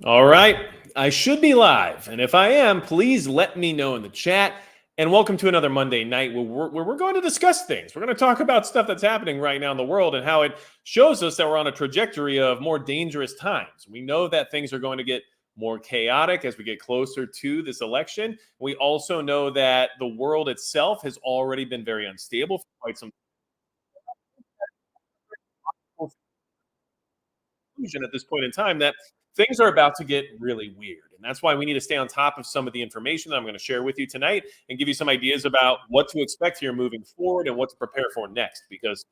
All right. I should be live. And if I am, please let me know in the chat. And welcome to another Monday night where we're going to discuss things. We're going to talk about stuff that's happening right now in the world and how it shows us that we're on a trajectory of more dangerous times. We know that things are going to get more chaotic as we get closer to this election. We also know that the world itself has already been very unstable for quite some conclusion at this point in time that things are about to get really weird. And that's why we need to stay on top of some of the information that I'm going to share with you tonight and give you some ideas about what to expect here moving forward and what to prepare for next, because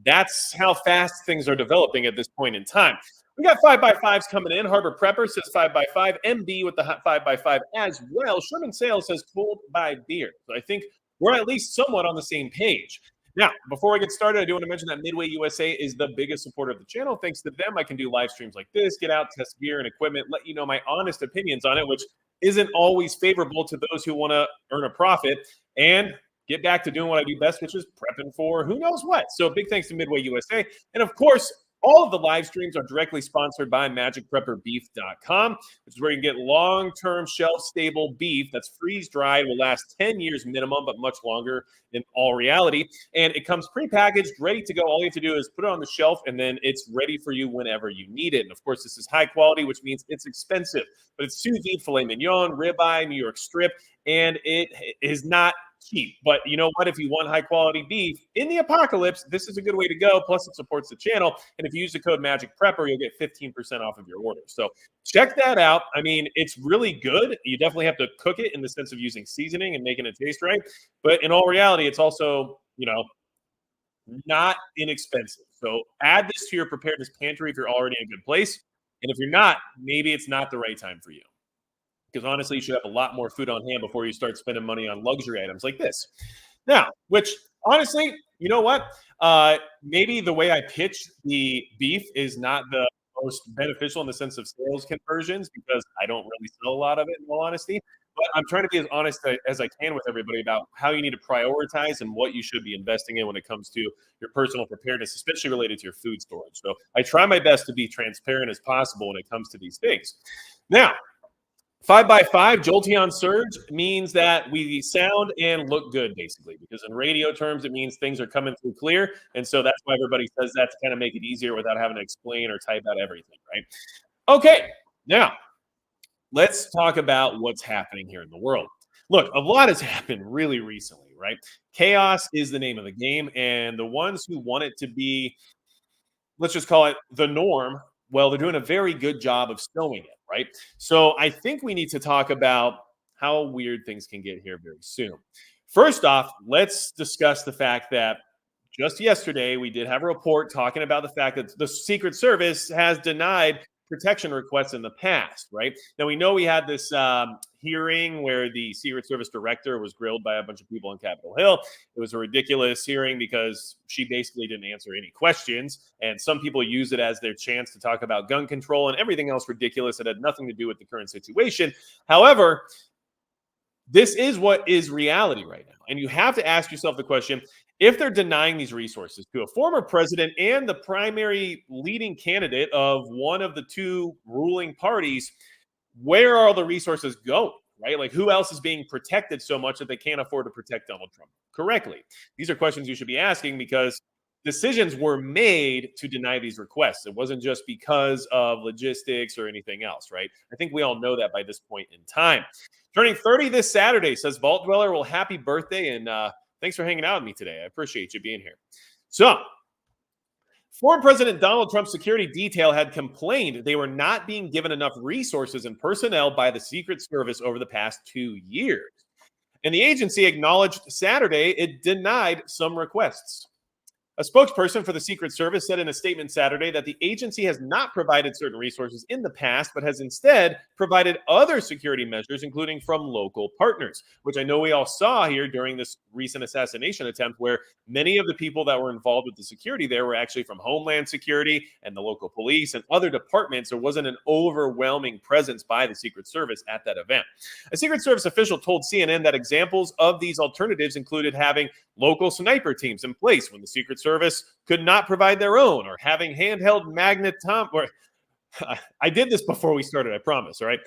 that's how fast things are developing at this point in time. We got 5x5s coming in. Harbor Prepper says 5x5. MB with the 5x5 as well. Sherman Sales says cold by beer. So I think we're at least somewhat on the same page. Now, before I get started, I do want to mention that Midway USA is the biggest supporter of the channel. Thanks to them, I can do live streams like this, get out, test gear and equipment, let you know my honest opinions on it, which isn't always favorable to those who want to earn a profit, and get back to doing what I do best, which is prepping for who knows what. So big thanks to Midway USA. And of course, all of the live streams are directly sponsored by magicprepperbeef.com, which is where you can get long-term shelf-stable beef that's freeze-dried, will last 10 years minimum, but much longer in all reality. And it comes prepackaged, ready to go. All you have to do is put it on the shelf, and then it's ready for you whenever you need it. And of course, this is high quality, which means it's expensive. But it's sous vide filet mignon, ribeye, New York strip, and it is not cheap. But you know what? If you want high quality beef in the apocalypse, this is a good way to go. Plus, it supports the channel. And if you use the code Magic Prepper, you'll get 15% off of your order. So check that out. I mean, it's really good. You definitely have to cook it in the sense of using seasoning and making it taste right. But in all reality, it's also, not inexpensive. So add this to your preparedness pantry if you're already in a good place. And if you're not, maybe it's not the right time for you. Because honestly, you should have a lot more food on hand before you start spending money on luxury items like this. Now, which honestly, you know what? Maybe the way I pitch the beef is not the most beneficial in the sense of sales conversions, because I don't really sell a lot of it in all honesty. But I'm trying to be as honest as I can with everybody about how you need to prioritize and what you should be investing in when it comes to your personal preparedness, especially related to your food storage. So I try my best to be transparent as possible when it comes to these things. Now, 5x5 Jolteon Surge means that we sound and look good, basically, because in radio terms, it means things are coming through clear. And so that's why everybody says that, to kind of make it easier without having to explain or type out everything, right? Okay, now let's talk about what's happening here in the world. Look, a lot has happened really recently, right? Chaos is the name of the game. And the ones who want it to be, let's just call it the norm, well, they're doing a very good job of snowing it, right? So I think we need to talk about how weird things can get here very soon. First off, let's discuss the fact that just yesterday we did have a report talking about the fact that the Secret Service has denied protection requests in the past, right? Now, we know we had this hearing where the Secret Service director was grilled by a bunch of people on Capitol Hill. It was a ridiculous hearing because she basically didn't answer any questions. And some people use it as their chance to talk about gun control and everything else ridiculous that had nothing to do with the current situation. However, this is what is reality right now. And you have to ask yourself the question, if they're denying these resources to a former president and the primary leading candidate of one of the two ruling parties, where are all the resources going, right? Like, who else is being protected so much that they can't afford to protect Donald Trump correctly? These are questions you should be asking, because decisions were made to deny these requests. It wasn't just because of logistics or anything else, right? I think we all know that by this point in time. Turning 30 this Saturday, says Vault Dweller. Well, happy birthday, and thanks for hanging out with me today. I appreciate you being here. So, former President Donald Trump's security detail had complained they were not being given enough resources and personnel by the Secret Service over the past 2 years. And the agency acknowledged Saturday it denied some requests. A spokesperson for the Secret Service said in a statement Saturday that the agency has not provided certain resources in the past, but has instead provided other security measures, including from local partners, which I know we all saw here during this recent assassination attempt, where many of the people that were involved with the security there were actually from Homeland Security and the local police and other departments. There wasn't an overwhelming presence by the Secret Service at that event. A Secret Service official told CNN that examples of these alternatives included having local sniper teams in place when the Secret Service could not provide their own, or having handheld I did this before we started, I promise. All right.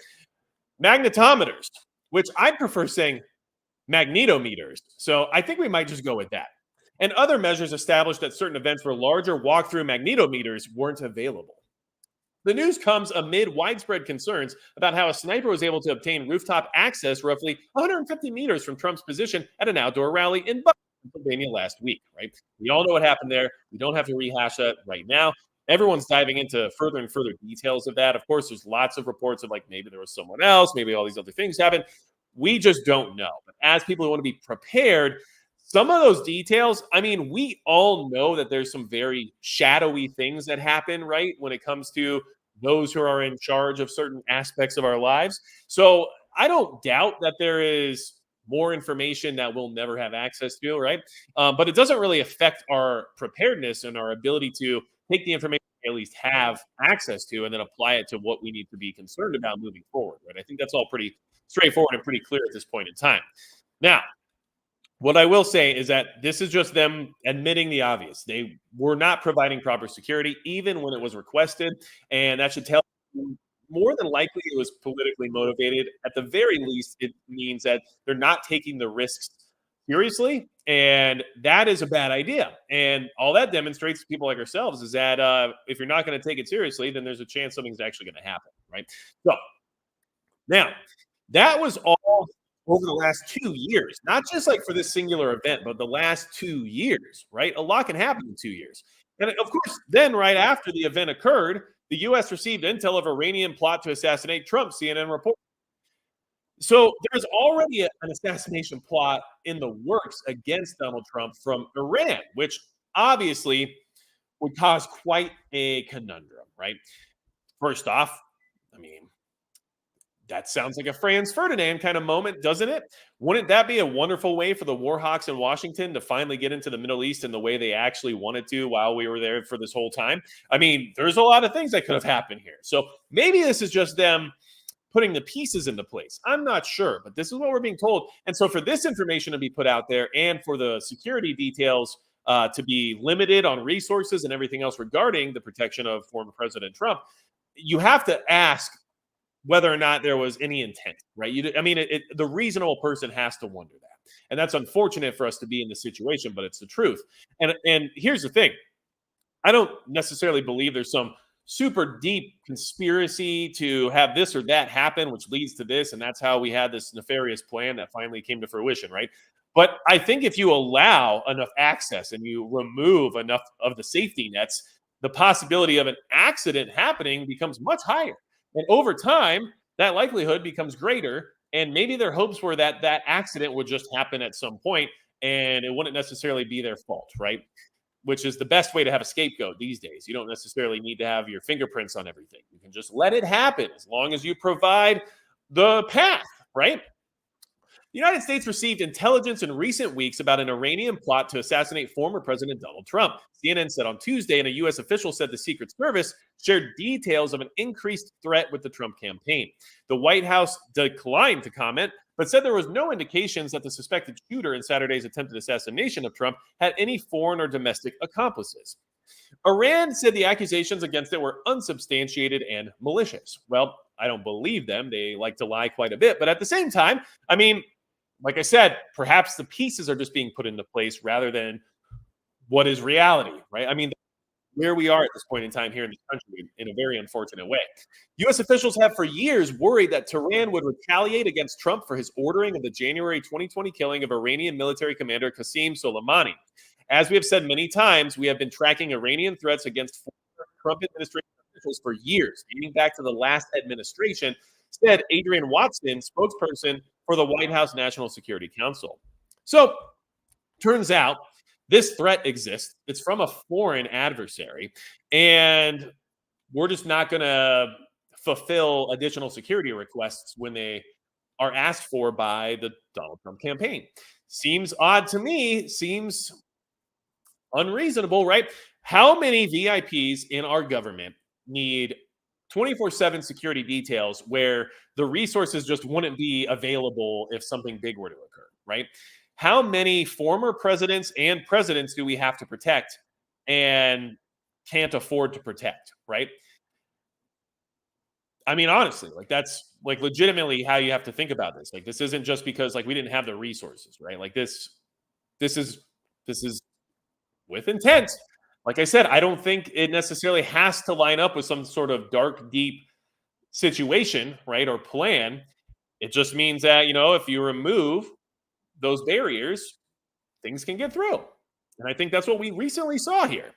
Magnetometers, which I prefer saying magnetometers. So I think we might just go with that. And other measures established that certain events where larger walk-through magnetometers weren't available. The news comes amid widespread concerns about how a sniper was able to obtain rooftop access roughly 150 meters from Trump's position at an outdoor rally in Pennsylvania last week, right? We all know what happened there. We don't have to rehash that right now. Everyone's diving into further and further details of that. Of course, there's lots of reports of like maybe there was someone else, maybe all these other things happened. We just don't know. But as people who want to be prepared, some of those details, I mean, we all know that there's some very shadowy things that happen, right? When it comes to those who are in charge of certain aspects of our lives. So I don't doubt that there is more information that we'll never have access to, right? But it doesn't really affect our preparedness and our ability to take the information we at least have access to and then apply it to what we need to be concerned about moving forward, right? I think that's all pretty straightforward and pretty clear at this point in time. Now, what I will say is that this is just them admitting the obvious. They were not providing proper security, even when it was requested. And that should tell you more than likely it was politically motivated. At the very least, it means that they're not taking the risks seriously. And that is a bad idea. And all that demonstrates to people like ourselves is that if you're not going to take it seriously, then there's a chance something's actually going to happen. Right. So now, that was all over the last 2 years, not just like for this singular event, but the last 2 years, right? A lot can happen in 2 years. And of course, then right after the event occurred, the US received intel of Iranian plot to assassinate Trump, CNN report. So there's already an assassination plot in the works against Donald Trump from Iran, which obviously would cause quite a conundrum, right? First off, I mean, that sounds like a Franz Ferdinand kind of moment, doesn't it? Wouldn't that be a wonderful way for the Warhawks in Washington to finally get into the Middle East in the way they actually wanted to while we were there for this whole time? I mean, there's a lot of things that could have happened here. So maybe this is just them putting the pieces into place. I'm not sure, but this is what we're being told. And so for this information to be put out there and for the security details to be limited on resources and everything else regarding the protection of former President Trump, you have to ask whether or not there was any intent, right? I mean, the reasonable person has to wonder that, and that's unfortunate for us to be in this situation, but it's the truth. And here's the thing: I don't necessarily believe there's some super deep conspiracy to have this or that happen, which leads to this, and that's how we had this nefarious plan that finally came to fruition, right? But I think if you allow enough access and you remove enough of the safety nets, the possibility of an accident happening becomes much higher. And over time, that likelihood becomes greater. And maybe their hopes were that that accident would just happen at some point and it wouldn't necessarily be their fault, right? Which is the best way to have a scapegoat these days. You don't necessarily need to have your fingerprints on everything. You can just let it happen as long as you provide the path, right? The United States received intelligence in recent weeks about an Iranian plot to assassinate former President Donald Trump. CNN said on Tuesday, and a U.S. official said the Secret Service shared details of an increased threat with the Trump campaign. The White House declined to comment, but said there was no indications that the suspected shooter in Saturday's attempted assassination of Trump had any foreign or domestic accomplices. Iran said the accusations against it were unsubstantiated and malicious. Well, I don't believe them. They like to lie quite a bit. But at the same time, I mean, like I said, perhaps the pieces are just being put into place rather than what is reality, right? I mean, where we are at this point in time here in this country in a very unfortunate way. U.S. officials have for years worried that Tehran would retaliate against Trump for his ordering of the January 2020 killing of Iranian military commander Qasem Soleimani. As we have said many times, we have been tracking Iranian threats against former Trump administration officials for years, dating back to the last administration, said Adrian Watson, spokesperson for the White House National Security Council. So, turns out this threat exists. It's from a foreign adversary, and we're just not going to fulfill additional security requests when they are asked for by the Donald Trump campaign. Seems odd to me, seems unreasonable, right? How many VIPs in our government need 24/7 security details where the resources just wouldn't be available if something big were to occur, right? How many former presidents and presidents do we have to protect and can't afford to protect, right? I mean, honestly, like that's like legitimately how you have to think about this. Like this isn't just because like we didn't have the resources, right? Like this is this is with intent. Like I said, I don't think it necessarily has to line up with some sort of dark, deep situation, right? Or plan. It just means that, if you remove those barriers, things can get through. And I think that's what we recently saw here.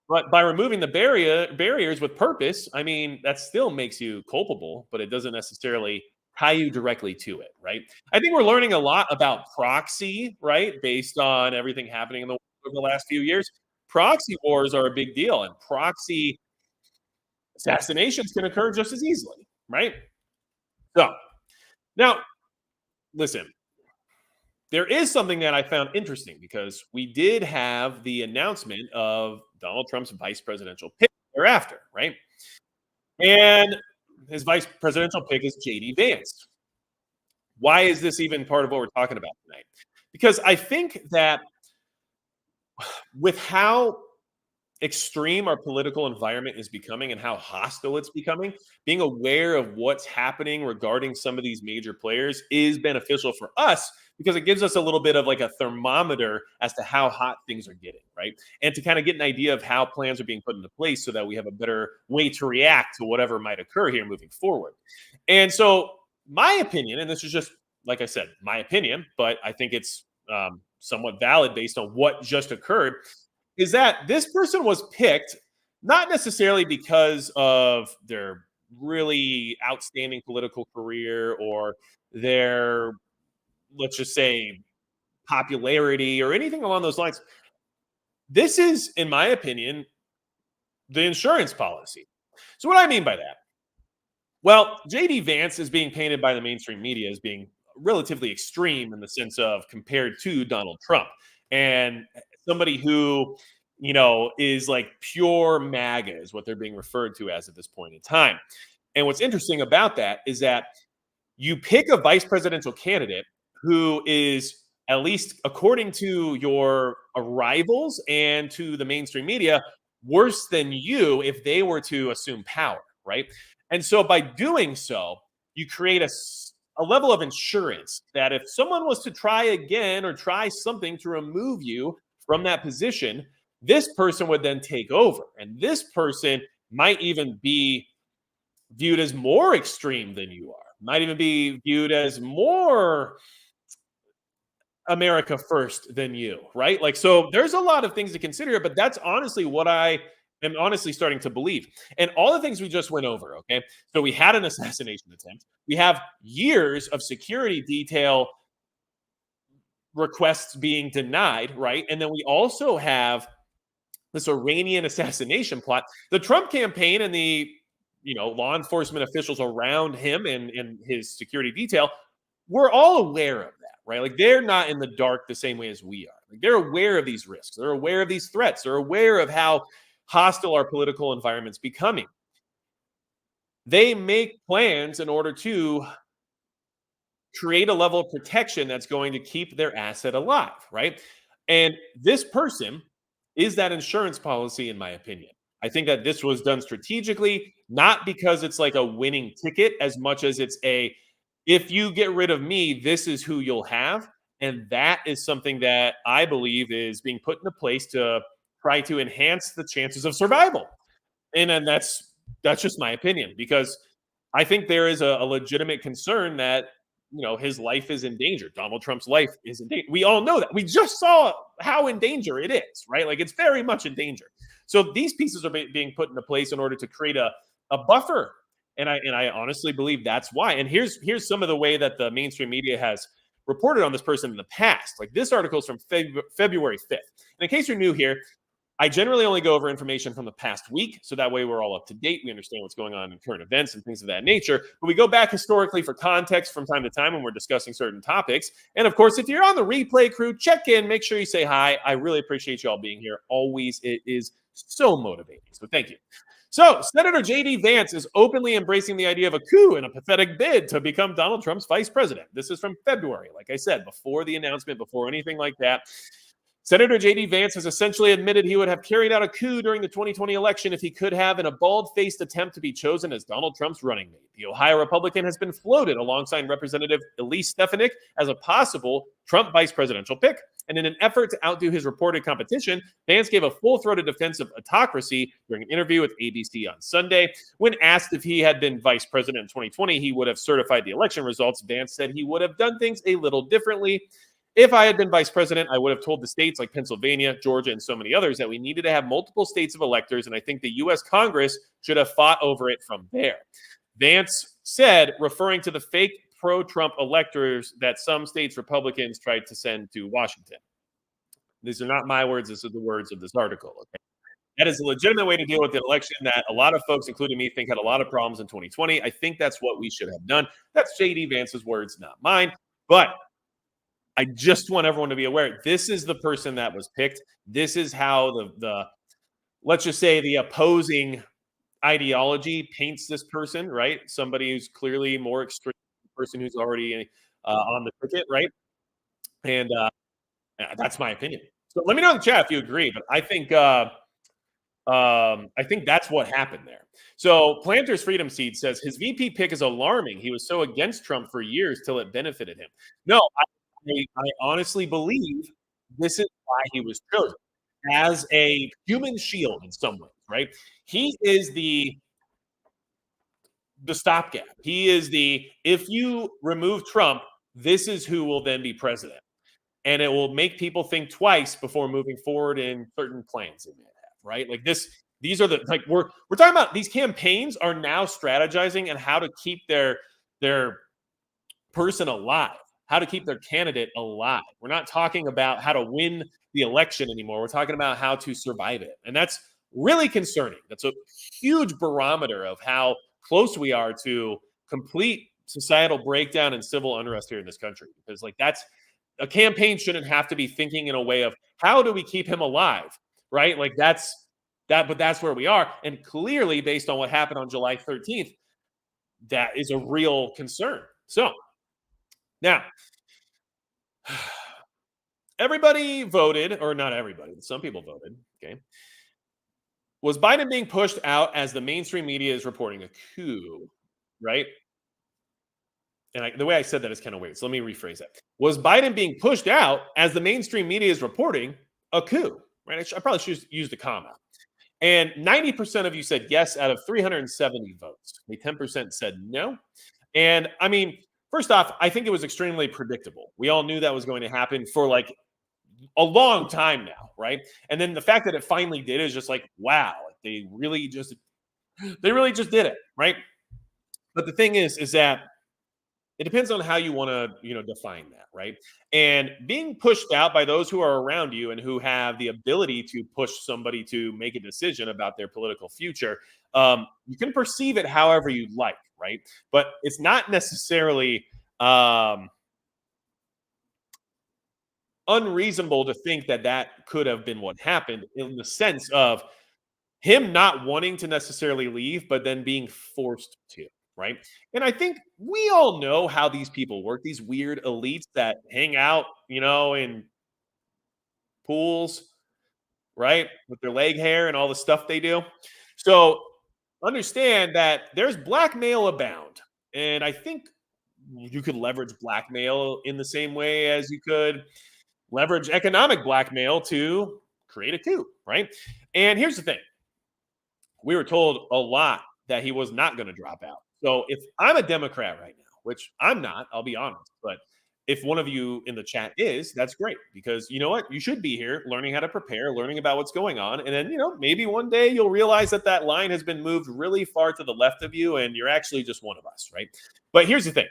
But by removing the barriers with purpose, I mean, that still makes you culpable, but it doesn't necessarily tie you directly to it, right? I think we're learning a lot about proxy, right? Based on everything happening in the world over the last few years. Proxy wars are a big deal, and proxy assassinations can occur just as easily, right? So now, listen, there is something that I found interesting because we did have the announcement of Donald Trump's vice presidential pick thereafter, right? And his vice presidential pick is JD Vance. Why is this even part of what we're talking about tonight? Because I think that with how extreme our political environment is becoming and how hostile it's becoming, being aware of what's happening regarding some of these major players is beneficial for us because it gives us a little bit of like a thermometer as to how hot things are getting, right? And to kind of get an idea of how plans are being put into place so that we have a better way to react to whatever might occur here moving forward. And so, my opinion, and this is just, like I said, my opinion, but I think it's somewhat valid based on what just occurred is that this person was picked not necessarily because of their really outstanding political career or their, let's just say, popularity or anything along those lines. This is, in my opinion, the insurance policy. So, what I mean by that? Well, JD Vance is being painted by the mainstream media as being relatively extreme in the sense of compared to Donald Trump and somebody who, is like pure MAGA is what they're being referred to as at this point in time. And what's interesting about that is that you pick a vice presidential candidate who is, at least according to your rivals and to the mainstream media, worse than you if they were to assume power, right? And so by doing so, you create a level of insurance that if someone was to try again or try something to remove you from that position, this person would then take over. And this person might even be viewed as more extreme than you are, might even be viewed as more America first than you, right? Like, so there's a lot of things to consider, but that's honestly what I am honestly starting to believe. And all the things we just went over, okay? So we had an assassination attempt. We have years of security detail requests being denied, right? And then we also have this Iranian assassination plot. The Trump campaign and the law enforcement officials around him and his security detail we're all aware of that, right? Like they're not in the dark the same way as we are. Like they're aware of these risks. They're aware of these threats. They're aware of how hostile our political environment's becoming. They make plans in order to create a level of protection that's going to keep their asset alive, right? And this person is that insurance policy, in my opinion. I think that this was done strategically, not because it's like a winning ticket as much as it's if you get rid of me, this is who you'll have. And that is something that I believe is being put into place to try to enhance the chances of survival. And then that's just my opinion because I think there is a legitimate concern that his life is in danger. Donald Trump's life is in danger. We all know that. We just saw how in danger it is, right? Like it's very much in danger. So these pieces are being put into place in order to create a buffer. And I honestly believe that's why. And here's some of the way that the mainstream media has reported on this person in the past. Like this article is from February 5th. And in case you're new here, I generally only go over information from the past week, so that way we're all up to date. We understand what's going on in current events and things of that nature. But we go back historically for context from time to time when we're discussing certain topics. And of course, if you're on the replay crew, check in, make sure you say hi. I really appreciate you all being here. Always, it is so motivating. So thank you. So Senator J.D. Vance is openly embracing the idea of a coup in a pathetic bid to become Donald Trump's vice president. This is from February, like I said, before the announcement, before anything like that. Senator J.D. Vance has essentially admitted he would have carried out a coup during the 2020 election if he could have in a bald-faced attempt to be chosen as Donald Trump's running mate. The Ohio Republican has been floated alongside Representative Elise Stefanik as a possible Trump vice presidential pick. And in an effort to outdo his reported competition, Vance gave a full-throated defense of autocracy during an interview with ABC on Sunday. When asked if he had been vice president in 2020, he would have certified the election results. Vance said he would have done things a little differently. If I had been vice president, I would have told the states like Pennsylvania, Georgia, and so many others that we needed to have multiple states of electors, and I think the U.S. Congress should have fought over it from there. Vance said, referring to the fake pro-Trump electors that some states Republicans tried to send to Washington. These are not my words. These are the words of this article. Okay? That is a legitimate way to deal with the election that a lot of folks, including me, think had a lot of problems in 2020. I think that's what we should have done. That's J.D. Vance's words, not mine. But I just want everyone to be aware, this is the person that was picked. This is how the let's just say the opposing ideology paints this person, right? Somebody who's clearly more extreme, person who's already on the ticket, right? And that's my opinion. So let me know in the chat if you agree. But I think that's what happened there. So Planters Freedom Seed says his VP pick is alarming. He was so against Trump for years till it benefited him. No, I honestly believe this is why he was chosen as a human shield in some ways, right? He is the stopgap. He is if you remove Trump, this is who will then be president. And it will make people think twice before moving forward in certain plans they may have, right? Like these are we're talking about these campaigns are now strategizing and how to keep their person alive, how to keep their candidate alive. We're not talking about how to win the election anymore. We're talking about how to survive it. And that's really concerning. That's a huge barometer of how close we are to complete societal breakdown and civil unrest here in this country. Because that's a campaign shouldn't have to be thinking in a way of how do we keep him alive, right? But that's where we are. And clearly, based on what happened on July 13th, that is a real concern. So now, everybody voted, or not everybody, but some people voted, okay? Was Biden being pushed out as the mainstream media is reporting a coup, right? And the way I said that is kind of weird. So let me rephrase that. Was Biden being pushed out as the mainstream media is reporting a coup, right? I probably should use the comma. And 90% of you said yes out of 370 votes. Only 10% said no. And I mean, first off, I think it was extremely predictable. We all knew that was going to happen for a long time now, right? And then the fact that it finally did is just wow, they really just did it, right? But the thing is that it depends on how you want to, define that, right? And being pushed out by those who are around you and who have the ability to push somebody to make a decision about their political future, you can perceive it however you like, right? But it's not necessarily unreasonable to think that could have been what happened in the sense of him not wanting to necessarily leave, but then being forced to. Right. And I think we all know how these people work, these weird elites that hang out, in pools, right, with their leg hair and all the stuff they do. So understand that there's blackmail abound. And I think you could leverage blackmail in the same way as you could leverage economic blackmail to create a coup. Right. And here's the thing. We were told a lot that he was not going to drop out. So if I'm a Democrat right now, which I'm not, I'll be honest, but if one of you in the chat is, that's great because you know what? You should be here learning how to prepare, learning about what's going on. And then, maybe one day you'll realize that line has been moved really far to the left of you and you're actually just one of us, right? But here's the thing.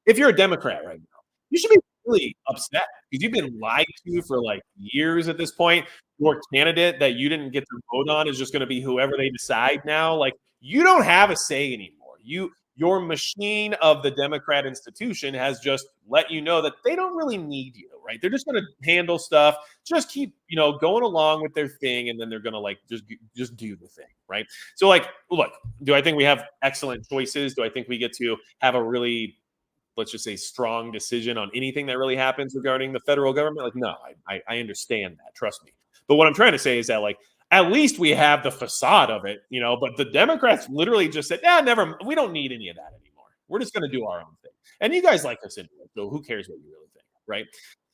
If you're a Democrat right now, you should be really upset because you've been lied to for years at this point. Your candidate that you didn't get to vote on is just going to be whoever they decide now. You don't have a say anymore. Your machine of the Democrat institution has just let you know that they don't really need you, right? They're just going to handle stuff, just keep, going along with their thing, and then they're going to just do the thing, right? So look, do I think we have excellent choices? Do I think we get to have a really let's just say, strong decision on anything that really happens regarding the federal government. Like, no, I understand that. Trust me. But what I'm trying to say is that, like, at least we have the facade of it, But the Democrats literally just said, "Yeah, never. We don't need any of that anymore. We're just going to do our own thing." And you guys like us anyway, so who cares what you really think, right?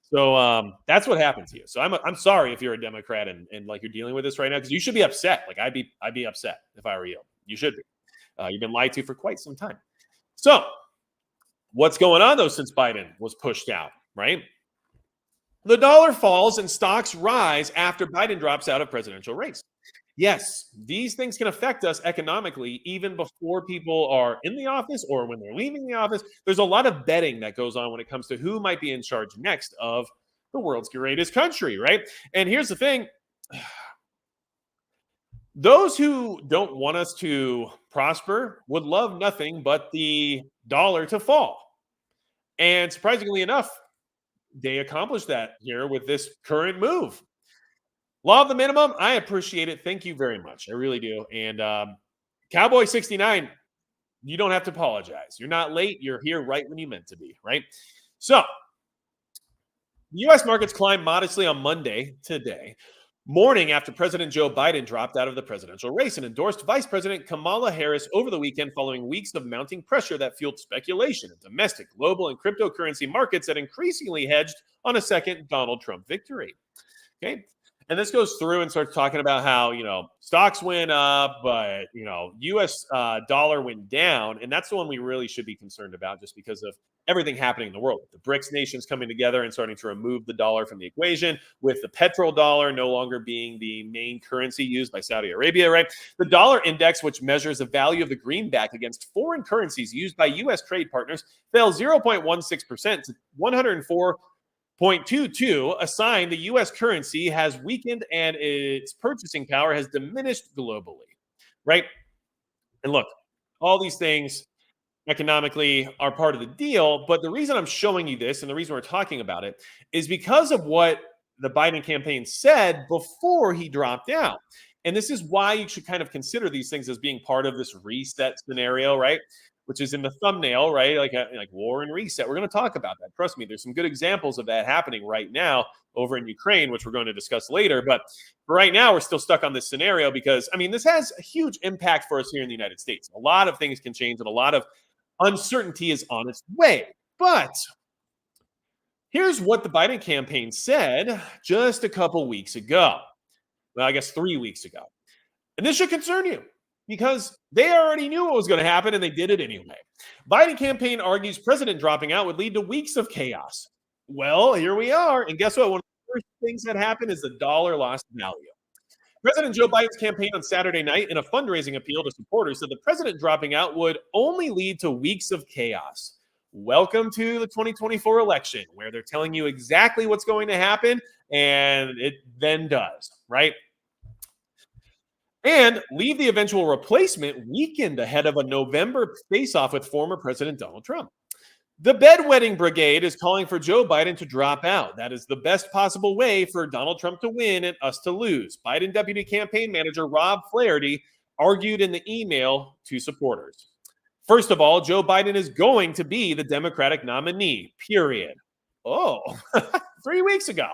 So that's what happened to you. So I'm sorry if you're a Democrat and like you're dealing with this right now, because you should be upset. Like I'd be upset if I were you. You should be. You've been lied to for quite some time. So what's going on though since Biden was pushed out, right? The dollar falls and stocks rise after Biden drops out of presidential race. Yes, these things can affect us economically even before people are in the office or when they're leaving the office. There's a lot of betting that goes on when it comes to who might be in charge next of the world's greatest country, right? And here's the thing, those who don't want us to prosper would love nothing but the dollar to fall. And surprisingly enough, they accomplished that here with this current move. Law of the minimum, I appreciate it. Thank you very much. I really do. And Cowboy 69, you don't have to apologize. You're not late. You're here right when you meant to be, right? So, U.S. markets climbed modestly on Monday, today, morning after President Joe Biden dropped out of the presidential race and endorsed Vice President Kamala Harris over the weekend following weeks of mounting pressure that fueled speculation in domestic, global, and cryptocurrency markets that increasingly hedged on a second Donald Trump victory. Okay. And this goes through and starts talking about how, stocks went up, but, U.S. Dollar went down. And that's the one we really should be concerned about just because of everything happening in the world. The BRICS nations coming together and starting to remove the dollar from the equation, with the petrodollar no longer being the main currency used by Saudi Arabia, right? The dollar index, which measures the value of the greenback against foreign currencies used by U.S. trade partners, fell 0.16% to 104.22, a sign the U.S. currency has weakened and its purchasing power has diminished globally, right? And look, all these things economically are part of the deal. But the reason I'm showing you this and the reason we're talking about it is because of what the Biden campaign said before he dropped out. And this is why you should kind of consider these things as being part of this reset scenario, right? Which is in the thumbnail, right? Like war and reset. We're going to talk about that. Trust me, there's some good examples of that happening right now over in Ukraine, which we're going to discuss later. But for right now, we're still stuck on this scenario because, this has a huge impact for us here in the United States. A lot of things can change and a lot of uncertainty is on its way. But here's what the Biden campaign said just a couple weeks ago. Well, I guess 3 weeks ago. And this should concern you because they already knew what was going to happen and they did it anyway. Biden campaign argues president dropping out would lead to weeks of chaos. Well, here we are. And guess what? One of the first things that happened is the dollar lost value. President Joe Biden's campaign on Saturday night in a fundraising appeal to supporters said the president dropping out would only lead to weeks of chaos. Welcome to the 2024 election, where they're telling you exactly what's going to happen, and it then does, right? And leave the eventual replacement weakened ahead of a November face-off with former President Donald Trump. The bedwetting brigade is calling for Joe Biden to drop out. That is the best possible way for Donald Trump to win and us to lose. Biden Deputy Campaign Manager Rob Flaherty argued in the email to supporters. First of all, Joe Biden is going to be the Democratic nominee, period. Oh, 3 weeks ago.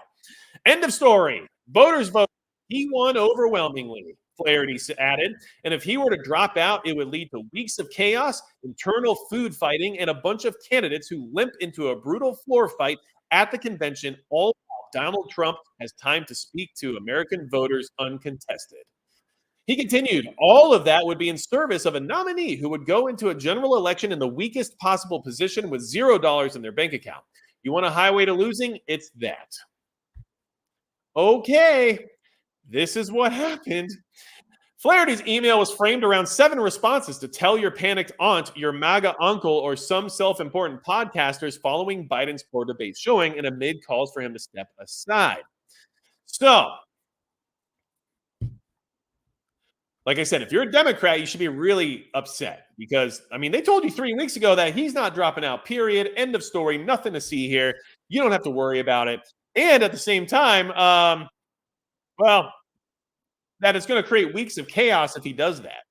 End of story. Voters voted. He won overwhelmingly, Flaherty added. And if he were to drop out, it would lead to weeks of chaos, internal food fighting, and a bunch of candidates who limp into a brutal floor fight at the convention, all while Donald Trump has time to speak to American voters uncontested. He continued, all of that would be in service of a nominee who would go into a general election in the weakest possible position with $0 in their bank account. You want a highway to losing? It's that. Okay, this is what happened. Flaherty's email was framed around 7 responses to tell your panicked aunt, your MAGA uncle, or some self-important podcasters following Biden's poor debate showing and amid calls for him to step aside. So, like I said, if you're a Democrat, you should be really upset because, they told you 3 weeks ago that he's not dropping out, period. End of story. Nothing to see here. You don't have to worry about it. And at the same time, that it's going to create weeks of chaos if he does that.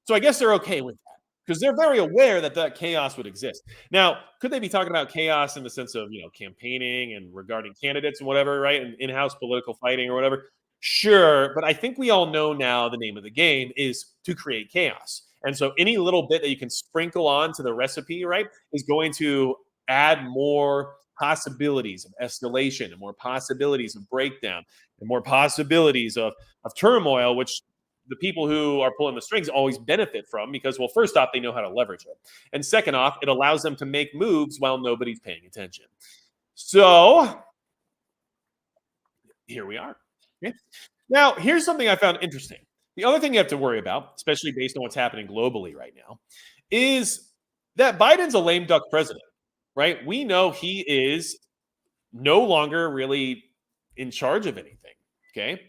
So I guess they're okay with that. because they're very aware that that chaos would exist. Now, could they be talking about chaos in the sense of campaigning and regarding candidates and whatever, right? And in-house political fighting or whatever? Sure, but I think we all know now the name of the game is to create chaos. And so any little bit that you can sprinkle on to the recipe, right, is going to add more possibilities of escalation and more possibilities of breakdown and more possibilities of turmoil, which the people who are pulling the strings always benefit from because, well, first off, they know how to leverage it. And second off, it allows them to make moves while nobody's paying attention. So here we are. Okay. Now, here's something I found interesting. The other thing you have to worry about, especially based on what's happening globally right now, is that Biden's a lame duck president, right? We know he is no longer really in charge of anything. Okay.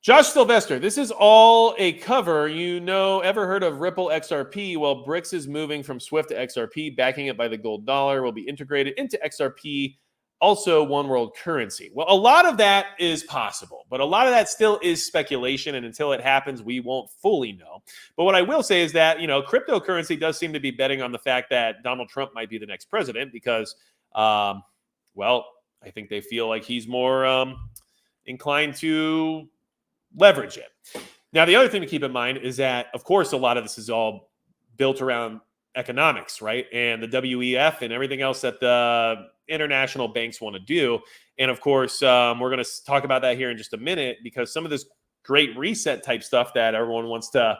Josh Sylvester, this is all a cover. Ever heard of Ripple XRP? Well, BRICS is moving from SWIFT to XRP, backing it by the gold dollar, will be integrated into XRP, also one world currency. Well, a lot of that is possible, but a lot of that still is speculation. And until it happens, we won't fully know. But what I will say is that, cryptocurrency does seem to be betting on the fact that Donald Trump might be the next president because, well, I think they feel like he's more inclined to leverage it. Now, the other thing to keep in mind is that, of course, a lot of this is all built around economics, right? And the WEF and everything else that the international banks want to do. And of course, we're going to talk about that here in just a minute because some of this great reset type stuff that everyone wants to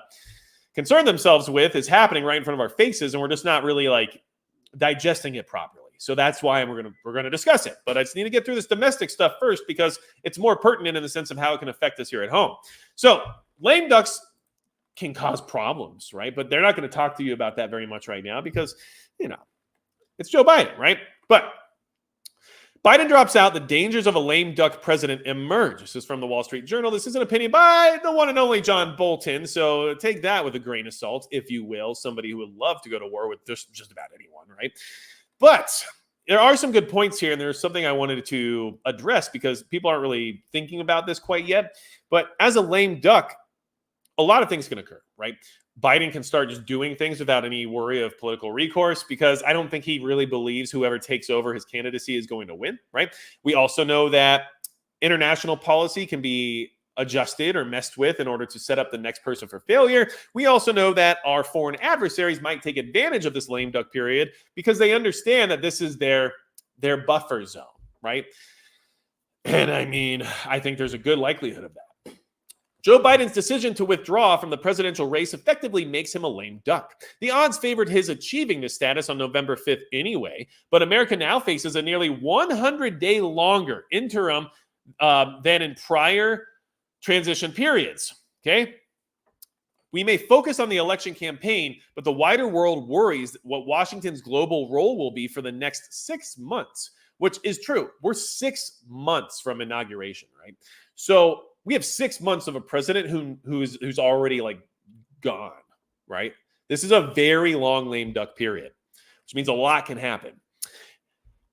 concern themselves with is happening right in front of our faces, and we're just not really digesting it properly. So that's why we're going to discuss it. But I just need to get through this domestic stuff first because it's more pertinent in the sense of how it can affect us here at home. So lame ducks can cause problems, right? But they're not going to talk to you about that very much right now because, it's Joe Biden, right? But Biden drops out. The dangers of a lame duck president emerge. This is from the Wall Street Journal. This is an opinion by the one and only John Bolton. So take that with a grain of salt, if you will. Somebody who would love to go to war with just about anyone, right? But there are some good points here, and there's something I wanted to address because people aren't really thinking about this quite yet. But as a lame duck, a lot of things can occur, right? Biden can start just doing things without any worry of political recourse because I don't think he really believes whoever takes over his candidacy is going to win, right? We also know that international policy can be adjusted or messed with in order to set up the next person for failure. We also know that our foreign adversaries might take advantage of this lame duck period because they understand that this is their buffer zone, right? And I think there's a good likelihood of that. Joe Biden's decision to withdraw from the presidential race effectively makes him a lame duck. The odds favored his achieving this status on November 5th anyway, but America now faces a nearly 100-day longer interim than in prior transition periods, okay? We may focus on the election campaign, but the wider world worries what Washington's global role will be for the next 6 months, which is true. We're 6 months from inauguration, right? So we have 6 months of a president who's already gone, right? This is a very long lame duck period, which means a lot can happen.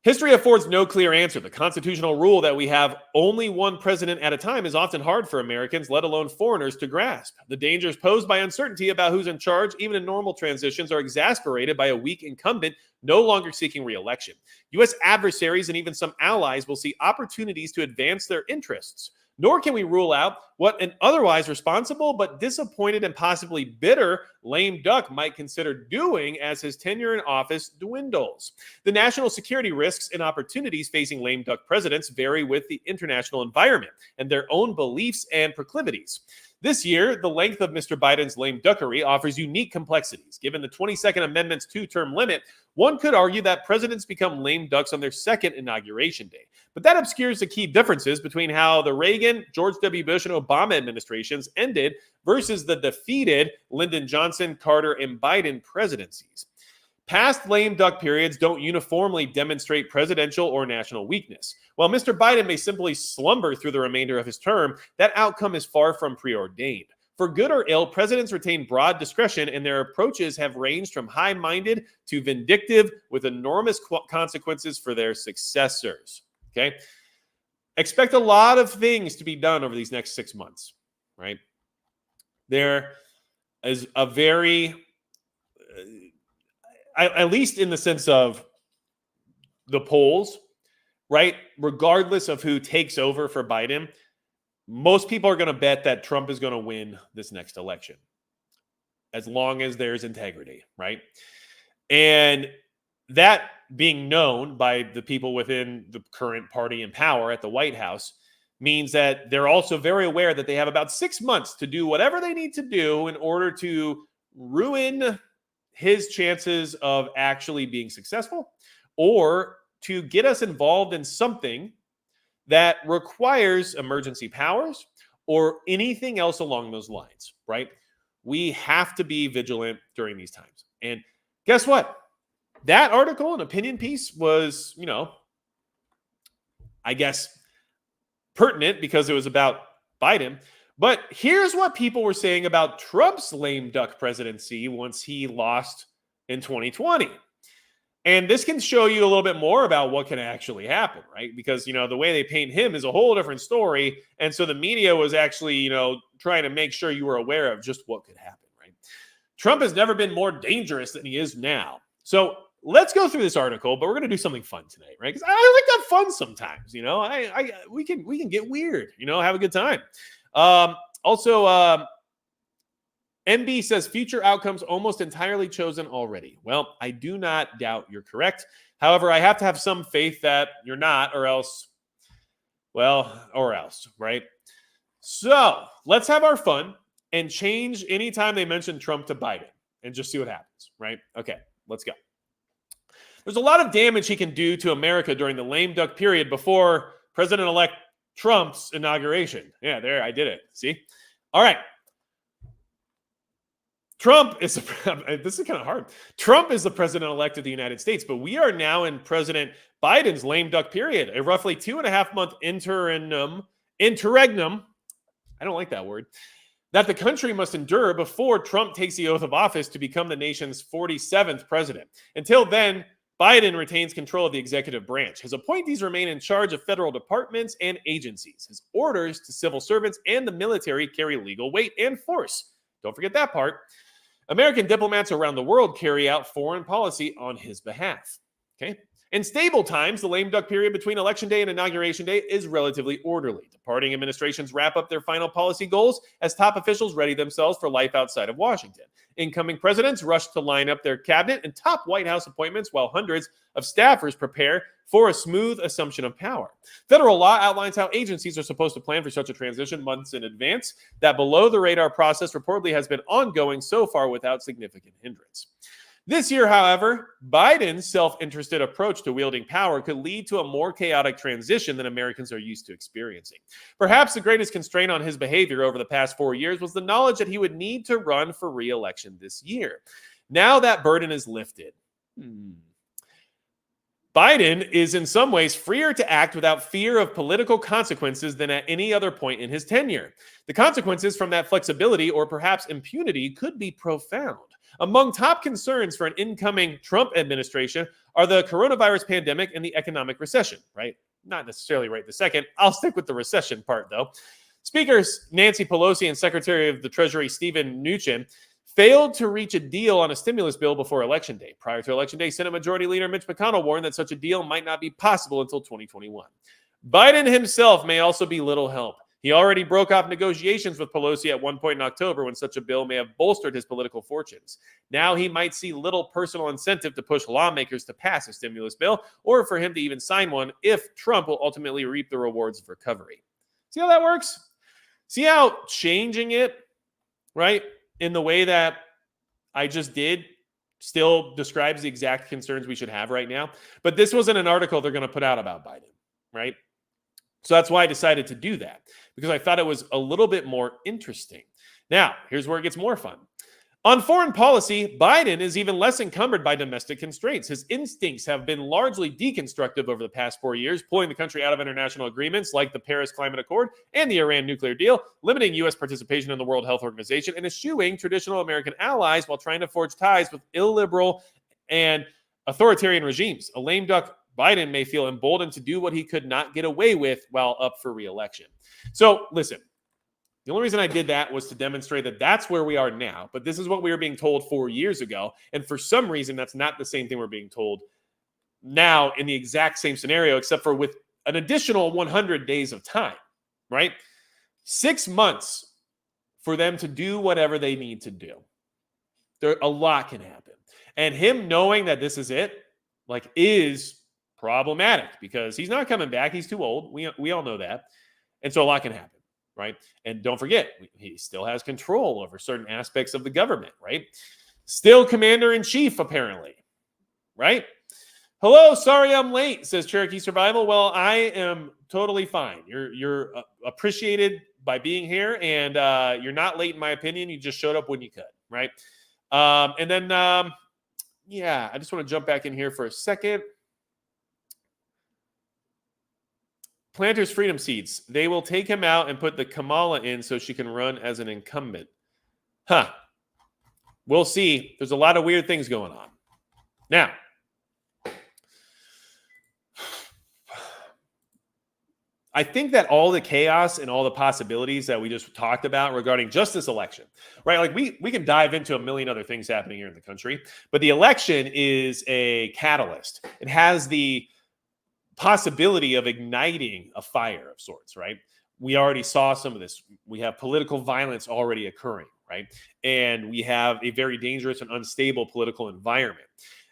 History affords no clear answer. The constitutional rule that we have only one president at a time is often hard for Americans, let alone foreigners, to grasp. The dangers posed by uncertainty about who's in charge, even in normal transitions, are exasperated by a weak incumbent no longer seeking re-election. U.S. adversaries and even some allies will see opportunities to advance their interests. Nor can we rule out what an otherwise responsible but disappointed and possibly bitter lame duck might consider doing as his tenure in office dwindles. The national security risks and opportunities facing lame duck presidents vary with the international environment and their own beliefs and proclivities. This year, the length of Mr. Biden's lame duckery offers unique complexities. Given the 22nd Amendment's two-term limit, one could argue that presidents become lame ducks on their second inauguration day. But that obscures the key differences between how the Reagan, George W. Bush, and Obama administrations ended versus the defeated Lyndon Johnson, Carter, and Biden presidencies. Past lame duck periods don't uniformly demonstrate presidential or national weakness. While Mr. Biden may simply slumber through the remainder of his term, that outcome is far from preordained. For good or ill, presidents retain broad discretion, and their approaches have ranged from high-minded to vindictive, with enormous consequences for their successors. Okay? Expect a lot of things to be done over these next 6 months, right? There is a very at least in the sense of the polls, right? Regardless of who takes over for Biden, most people are going to bet that Trump is going to win this next election, as long as there's integrity, right? And that being known by the people within the current party in power at the White House means that they're also very aware that they have about 6 months to do whatever they need to do in order to ruin his chances of actually being successful, or to get us involved in something that requires emergency powers or anything else along those lines, right? We have to be vigilant during these times. And guess what? That article and opinion piece was, I guess, pertinent because it was about Biden. But here's what people were saying about Trump's lame duck presidency once he lost in 2020. And this can show you a little bit more about what can actually happen, right? Because, the way they paint him is a whole different story. And so the media was actually, trying to make sure you were aware of just what could happen, right? Trump has never been more dangerous than he is now. So let's go through this article, but we're going to do something fun tonight, right? Because I like to have fun sometimes, we can get weird, have a good time. Also, MB says future outcomes almost entirely chosen already. Well, I do not doubt you're correct. However, I have to have some faith that you're not, or else, right? So let's have our fun and change anytime they mention Trump to Biden and just see what happens, right? Okay, let's go. There's a lot of damage he can do to America during the lame duck period before President-elect Trump's inauguration. Yeah, there, I did it. See? All right. This is kind of hard. Trump is the president-elect of the United States, but we are now in President Biden's lame duck period, a roughly 2.5-month interregnum. I don't like that word. That the country must endure before Trump takes the oath of office to become the nation's 47th president. Until then, Biden retains control of the executive branch. His appointees remain in charge of federal departments and agencies. His orders to civil servants and the military carry legal weight and force. Don't forget that part. American diplomats around the world carry out foreign policy on his behalf. Okay. In stable times, the lame duck period between Election Day and Inauguration Day is relatively orderly. Departing administrations wrap up their final policy goals as top officials ready themselves for life outside of Washington. Incoming presidents rush to line up their cabinet and top White House appointments while hundreds of staffers prepare for a smooth assumption of power. Federal law outlines how agencies are supposed to plan for such a transition months in advance. That below-the-radar process reportedly has been ongoing so far without significant hindrance. This year, however, Biden's self-interested approach to wielding power could lead to a more chaotic transition than Americans are used to experiencing. Perhaps the greatest constraint on his behavior over the past 4 years was the knowledge that he would need to run for re-election this year. Now that burden is lifted. Biden is in some ways freer to act without fear of political consequences than at any other point in his tenure. The consequences from that flexibility or perhaps impunity could be profound. Among top concerns for an incoming Trump administration are the coronavirus pandemic and the economic recession, right? Not necessarily right this second. I'll stick with the recession part, though. Speakers Nancy Pelosi and Secretary of the Treasury Steven Mnuchin failed to reach a deal on a stimulus bill before Election Day. Prior to Election Day, Senate Majority Leader Mitch McConnell warned that such a deal might not be possible until 2021. Biden himself may also be little help. He already broke off negotiations with Pelosi at one point in October when such a bill may have bolstered his political fortunes. Now he might see little personal incentive to push lawmakers to pass a stimulus bill or for him to even sign one if Trump will ultimately reap the rewards of recovery. See how that works? See how changing it, right, in the way that I just did still describes the exact concerns we should have right now. But this wasn't an article they're going to put out about Biden, right? So that's why I decided to do that, because I thought it was a little bit more interesting. Now, here's where it gets more fun. On foreign policy, Biden is even less encumbered by domestic constraints. His instincts have been largely deconstructive over the past 4 years, pulling the country out of international agreements like the Paris Climate Accord and the Iran nuclear deal, limiting U.S. participation in the World Health Organization, and eschewing traditional American allies while trying to forge ties with illiberal and authoritarian regimes. A lame duck Biden may feel emboldened to do what he could not get away with while up for re-election. So listen, The only reason I did that was to demonstrate that that's where we are now. But this is what we were being told 4 years ago. And for some reason, that's not the same thing we're being told now in the exact same scenario, except for with an additional 100 days of time, right? 6 months for them to do whatever they need to do. A lot can happen. And him knowing that this is it, like, is problematic because he's not coming back. He's too old. We all know that. And so a lot can happen, right? And don't forget, he still has control over certain aspects of the government, right? Still commander-in-chief, apparently, right? Hello, sorry I'm late, says Cherokee Survival. Well, I am totally fine. You're appreciated by being here, and you're not late in my opinion. You just showed up when you could, right? And then, yeah, I just want to jump back in here for a second. Planters Freedom Seats. They will take him out and put the Kamala in so she can run as an incumbent. Huh. We'll see. There's a lot of weird things going on. Now, I think that all the chaos and all the possibilities that we just talked about regarding just this election, right? Like we can dive into a million other things happening here in the country, but the election is a catalyst. It has the possibility of igniting a fire of sorts, right? We already saw some of this. We have political violence already occurring, right? And we have a very dangerous and unstable political environment.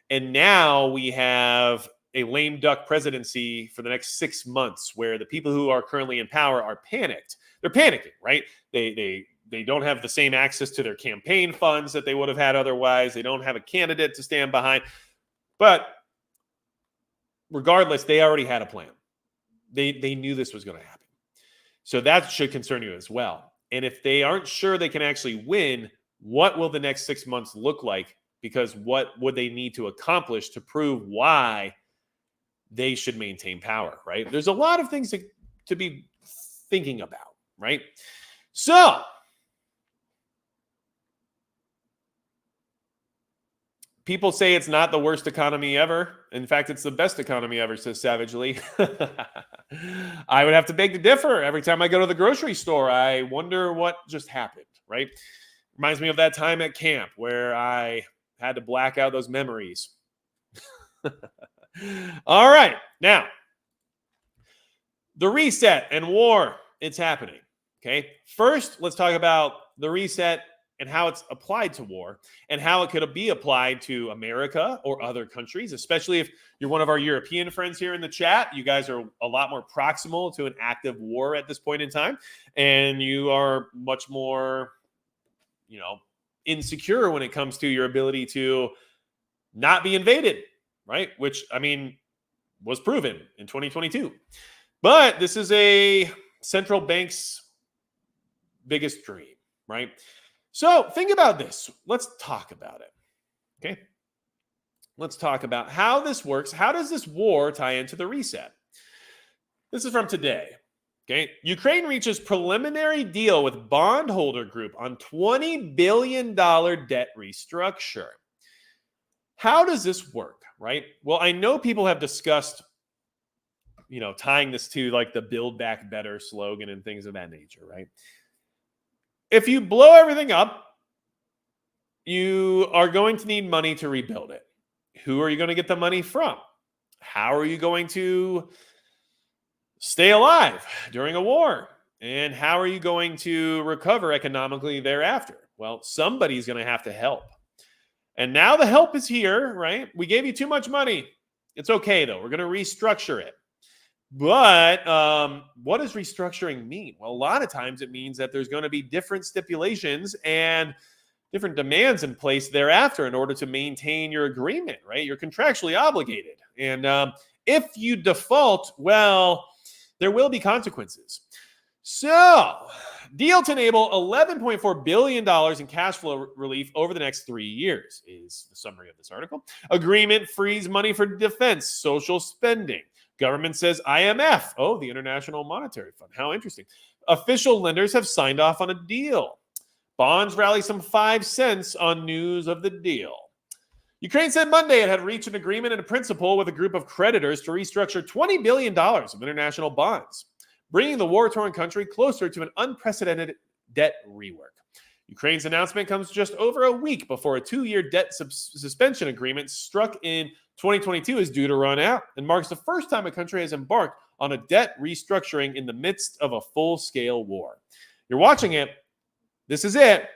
And now we have a lame duck presidency for the next 6 months where the people who are currently in power are panicked. They're panicking, right? They don't have the same access to their campaign funds that they would have had otherwise. They don't have a candidate to stand behind. But regardless, they already had a plan. They knew this was going to happen. So that should concern you as well. And if they aren't sure they can actually win, what will the next 6 months look like? Because what would they need to accomplish to prove why they should maintain power, right? There's a lot of things to be thinking about, right? So, people say it's not the worst economy ever. In fact, it's the best economy ever, says Savagely. I would have to beg to differ. Every time I go to the grocery store, I wonder what just happened, right? Reminds me of that time at camp where I had to black out those memories. All right. Now, the reset and war, it's happening. Okay. First, let's talk about the reset and how it's applied to war and how it could be applied to America or other countries, especially if you're one of our European friends here in the chat. You guys are a lot more proximal to an active war at this point in time, and you are much more, insecure when it comes to your ability to not be invaded, right? Which, I mean, was proven in 2022. But this is a central bank's biggest dream, right? So think about this. Let's talk about it, okay? Let's talk about how this works. How does this war tie into the reset? This is from today, okay? Ukraine reaches preliminary deal with bondholder group on $20 billion debt restructure. How does this work, right? Well, I know people have discussed, tying this to like the Build Back Better slogan and things of that nature, right? If you blow everything up, you are going to need money to rebuild it. Who are you going to get the money from? How are you going to stay alive during a war? And how are you going to recover economically thereafter? Well, somebody's going to have to help. And now the help is here, right? We gave you too much money. It's okay, though. We're going to restructure it. But what does restructuring mean? Well, a lot of times it means that there's going to be different stipulations and different demands in place thereafter in order to maintain your agreement, right? You're contractually obligated. And if you default, well, there will be consequences. So, deal to enable $11.4 billion in cash flow relief over the next 3 years is the summary of this article. Agreement frees money for defense, social spending. Government says IMF. Oh, the International Monetary Fund. How interesting. Official lenders have signed off on a deal. Bonds rally some 5 cents on news of the deal. Ukraine said Monday it had reached an agreement in principle with a group of creditors to restructure $20 billion of international bonds, bringing the war-torn country closer to an unprecedented debt rework. Ukraine's announcement comes just over a week before a 2-year debt suspension agreement struck in 2022 is due to run out and marks the first time a country has embarked on a debt restructuring in the midst of a full-scale war. You're watching it. This is it.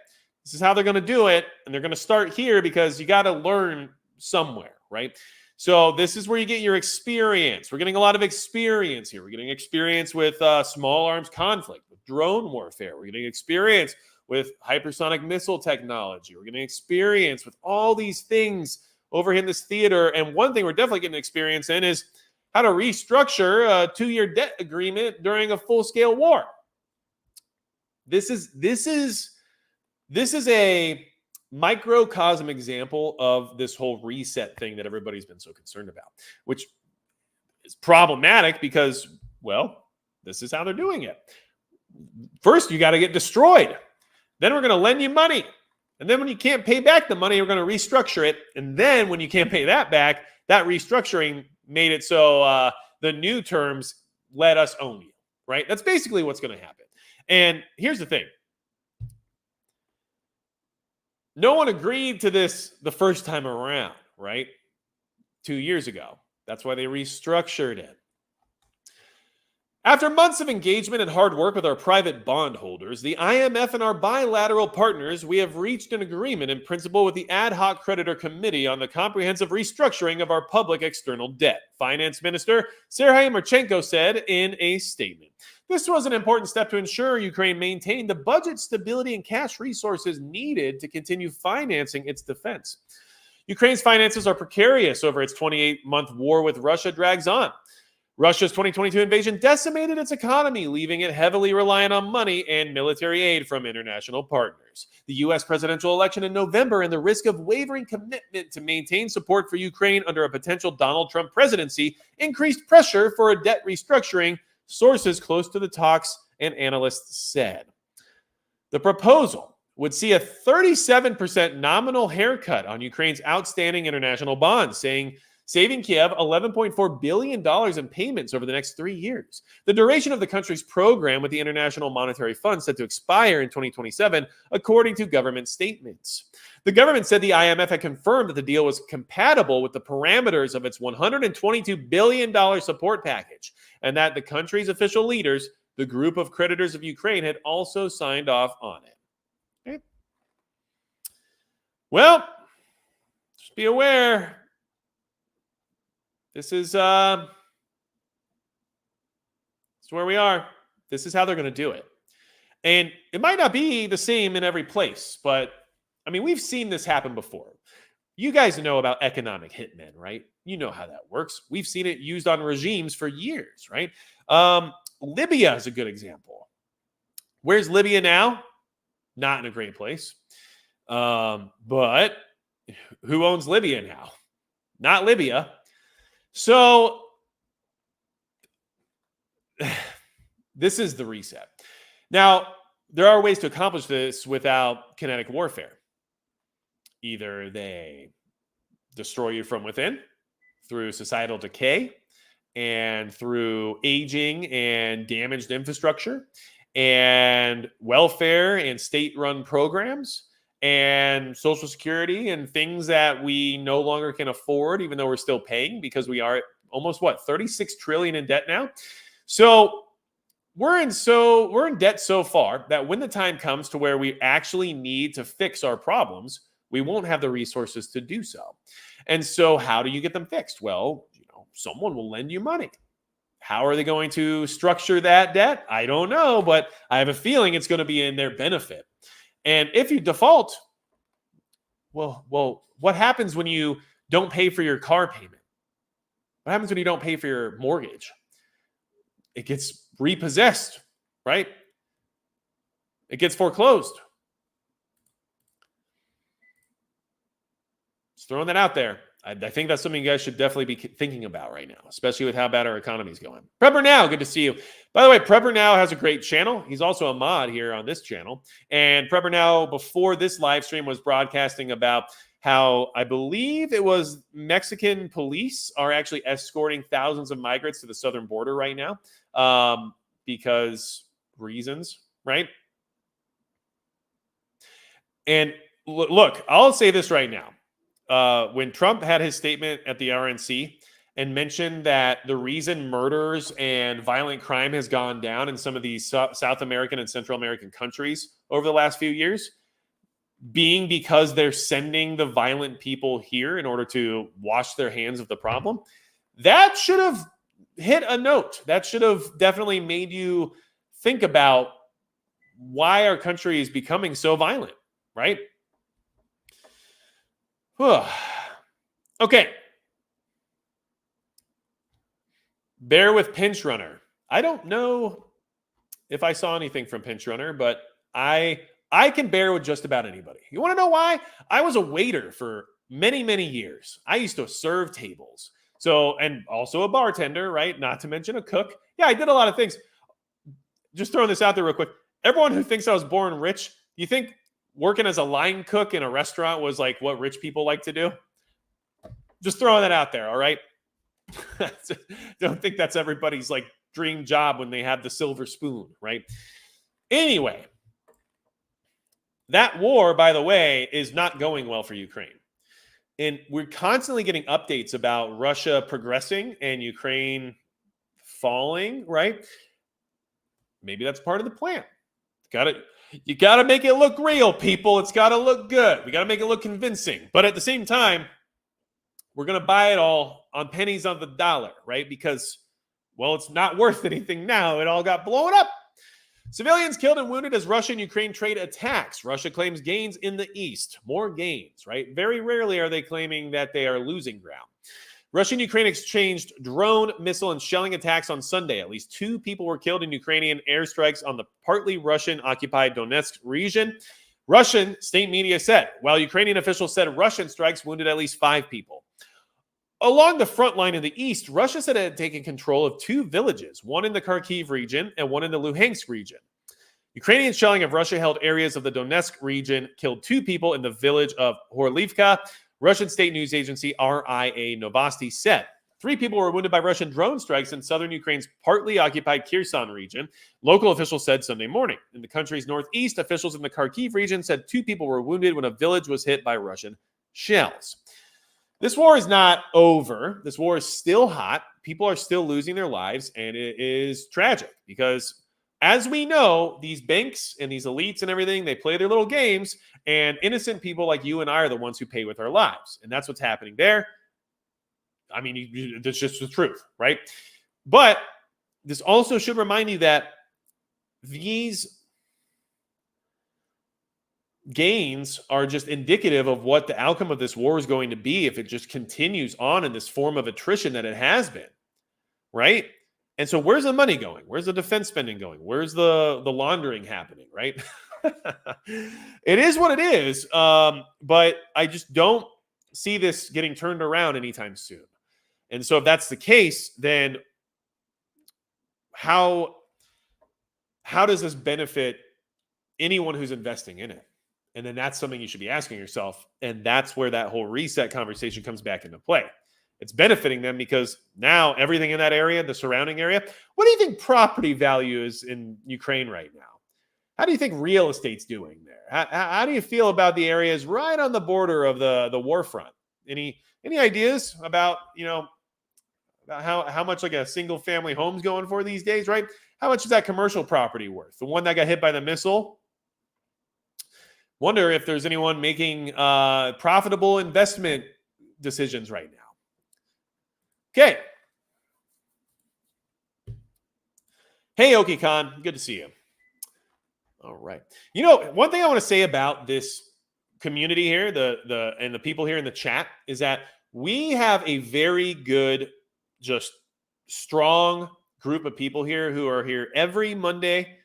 This is how they're going to do it. And they're going to start here because you got to learn somewhere, right? So this is where you get your experience. We're getting a lot of experience here. We're getting experience with small arms conflict, with drone warfare. We're getting experience with hypersonic missile technology. We're getting experience with all these things over in this theater. And one thing we're definitely getting experience in is how to restructure a 2-year debt agreement during a full-scale war. This is a microcosm example of this whole reset thing that everybody's been so concerned about, which is problematic because, well, this is how they're doing it. First, you got to get destroyed. Then we're going to lend you money. And then when you can't pay back the money, we're going to restructure it. And then when you can't pay that back, that restructuring made it so the new terms let us own you, right? That's basically what's going to happen. And here's the thing. No one agreed to this the first time around, right? 2 years ago. That's why they restructured it. After months of engagement and hard work with our private bondholders, the IMF and our bilateral partners, we have reached an agreement in principle with the Ad Hoc Creditor Committee on the comprehensive restructuring of our public external debt, Finance Minister Serhiy Marchenko said in a statement. This was an important step to ensure Ukraine maintained the budget stability and cash resources needed to continue financing its defense. Ukraine's finances are precarious over its 28-month war with Russia drags on. Russia's 2022 invasion decimated its economy, leaving it heavily reliant on money and military aid from international partners. The U.S. presidential election in November and the risk of wavering commitment to maintain support for Ukraine under a potential Donald Trump presidency increased pressure for a debt restructuring, sources close to the talks and analysts said. The proposal would see a 37% nominal haircut on Ukraine's outstanding international bonds, saving Kiev $11.4 billion in payments over the next 3 years. The duration of the country's program with the International Monetary Fund set to expire in 2027, according to government statements. The government said the IMF had confirmed that the deal was compatible with the parameters of its $122 billion support package, and that the country's official leaders, the group of creditors of Ukraine, had also signed off on it. Okay. Well, just be aware. This is where we are. This is how they're going to do it. And it might not be the same in every place, but I mean, we've seen this happen before. You guys know about economic hitmen, right? You know how that works. We've seen it used on regimes for years, right? Libya is a good example. Where's Libya now? Not in a great place. But who owns Libya now? Not Libya. So this is the reset. Now, there are ways to accomplish this without kinetic warfare. Either they destroy you from within through societal decay and through aging and damaged infrastructure and welfare and state-run programs and Social Security and things that we no longer can afford, even though we're still paying because we are at almost, $36 trillion in debt now. So we're in debt so far that when the time comes to where we actually need to fix our problems, we won't have the resources to do so. And so how do you get them fixed? Well, someone will lend you money. How are they going to structure that debt? I don't know, but I have a feeling it's going to be in their benefit. And if you default, well, what happens when you don't pay for your car payment? What happens when you don't pay for your mortgage? It gets repossessed, right? It gets foreclosed. Just throwing that out there. I think that's something you guys should definitely be thinking about right now, especially with how bad our economy is going. Prepper Now, good to see you. By the way, Prepper Now has a great channel. He's also a mod here on this channel. And Prepper Now, before this live stream, was broadcasting about how I believe it was Mexican police are actually escorting thousands of migrants to the southern border right now because reasons, right? And look, I'll say this right now. When Trump had his statement at the RNC and mentioned that the reason murders and violent crime has gone down in some of these South American and Central American countries over the last few years, being because they're sending the violent people here in order to wash their hands of the problem, that should have hit a note. That should have definitely made you think about why our country is becoming so violent, right? Okay. Bear with Pinch Runner. I don't know if I saw anything from Pinch Runner, but I can bear with just about anybody. You want to know why? I was a waiter for many, many years. I used to serve tables. So, and also a bartender, right? Not to mention a cook. Yeah, I did a lot of things. Just throwing this out there real quick. Everyone who thinks I was born rich, you think working as a line cook in a restaurant was like what rich people like to do? Just throwing that out there, all right? Don't think that's everybody's like dream job when they have the silver spoon, right? Anyway, that war, by the way, is not going well for Ukraine. And we're constantly getting updates about Russia progressing and Ukraine falling, right? Maybe that's part of the plan. You got to make it look real, people. It's got to look good. We got to make it look convincing. But at the same time, we're going to buy it all on pennies on the dollar, right? Because, well, it's not worth anything now. It all got blown up. Civilians killed and wounded as Russia and Ukraine trade attacks. Russia claims gains in the east. More gains, right? Very rarely are they claiming that they are losing ground. Russia and Ukraine exchanged drone, missile, and shelling attacks on Sunday. At least 2 people were killed in Ukrainian airstrikes on the partly Russian-occupied Donetsk region. Russian state media said, while Ukrainian officials said Russian strikes wounded at least 5 people. Along the front line in the east, Russia said it had taken control of 2 villages, one in the Kharkiv region and one in the Luhansk region. Ukrainian shelling of Russia-held areas of the Donetsk region killed 2 people in the village of Horlivka. Russian state news agency RIA Novosti said 3 people were wounded by Russian drone strikes in southern Ukraine's partly occupied Kherson region, local officials said Sunday morning. In the country's northeast, officials in the Kharkiv region said 2 people were wounded when a village was hit by Russian shells. This war is not over. This war is still hot. People are still losing their lives, and it is tragic because, as we know, these banks and these elites and everything, they play their little games, and innocent people like you and I are the ones who pay with our lives. And that's what's happening there. I mean, that's just the truth, right? But this also should remind you that these gains are just indicative of what the outcome of this war is going to be if it just continues on in this form of attrition that it has been, right? And so where's the money going? Where's the defense spending going? Where's the laundering happening, right? It is what it is, but I just don't see this getting turned around anytime soon. And so if that's the case, then how does this benefit anyone who's investing in it? And then that's something you should be asking yourself. And that's where that whole reset conversation comes back into play. It's benefiting them because now everything in that area, the surrounding area, what do you think property value is in Ukraine right now? How do you think real estate's doing there? How do you feel about the areas right on the border of the war front? Any ideas about, about how much like a single family home's going for these days, right? How much is that commercial property worth? The one that got hit by the missile? Wonder if there's anyone making profitable investment decisions right now. Okay. Hey, Oki Khan. Good to see you. All right. One thing I want to say about this community here, the people here in the chat, is that we have a very good, just strong group of people here who are here every Monday,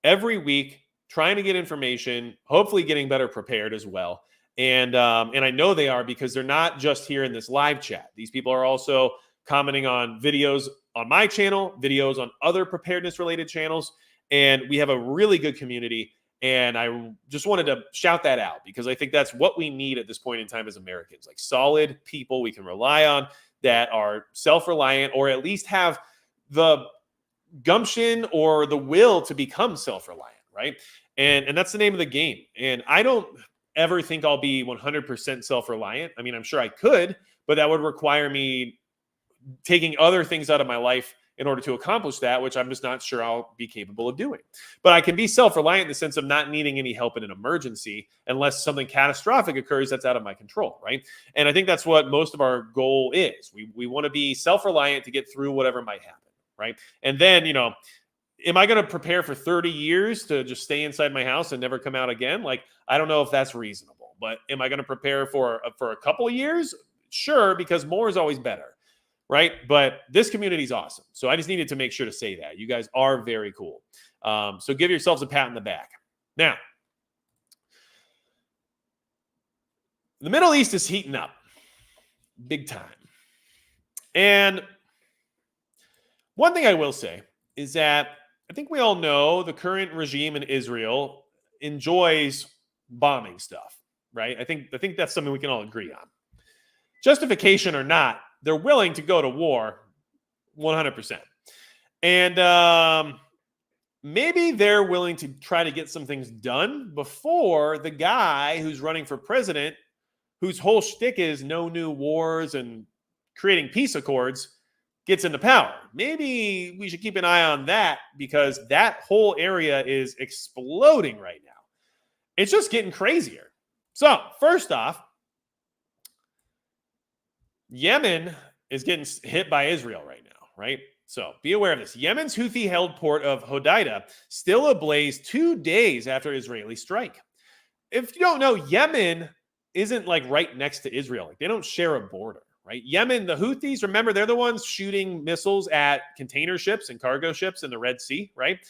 every week, trying to get information, hopefully getting better prepared as well. And I know they are because they're not just here in this live chat. These people are also commenting on videos on my channel, videos on other preparedness-related channels, and we have a really good community. And I just wanted to shout that out because I think that's what we need at this point in time as Americans, like solid people we can rely on that are self-reliant or at least have the gumption or the will to become self-reliant, right? And that's the name of the game. And I don't ever think I'll be 100% self-reliant. I mean, I'm sure I could, but that would require me taking other things out of my life in order to accomplish that, which I'm just not sure I'll be capable of doing. But I can be self-reliant in the sense of not needing any help in an emergency unless something catastrophic occurs that's out of my control, right? And I think that's what most of our goal is. We want to be self-reliant to get through whatever might happen, right? And then, am I going to prepare for 30 years to just stay inside my house and never come out again? Like, I don't know if that's reasonable, but am I going to prepare for a couple of years? Sure, because more is always better. Right. But this community is awesome. So I just needed to make sure to say that. You guys are very cool. So give yourselves a pat in the back. Now, the Middle East is heating up big time. And one thing I will say is that I think we all know the current regime in Israel enjoys bombing stuff, right? I think that's something we can all agree on. Justification or not, they're willing to go to war 100%. And maybe they're willing to try to get some things done before the guy who's running for president, whose whole shtick is no new wars and creating peace accords, gets into power. Maybe we should keep an eye on that because that whole area is exploding right now. It's just getting crazier. So, first off, Yemen is getting hit by Israel right now, right? So be aware of this. Yemen's Houthi-held port of Hodeidah still ablaze 2 days after Israeli strike. If you don't know, Yemen isn't like right next to Israel. Like, they don't share a border, right? Yemen, the Houthis, remember, they're the ones shooting missiles at container ships and cargo ships in the Red Sea, right?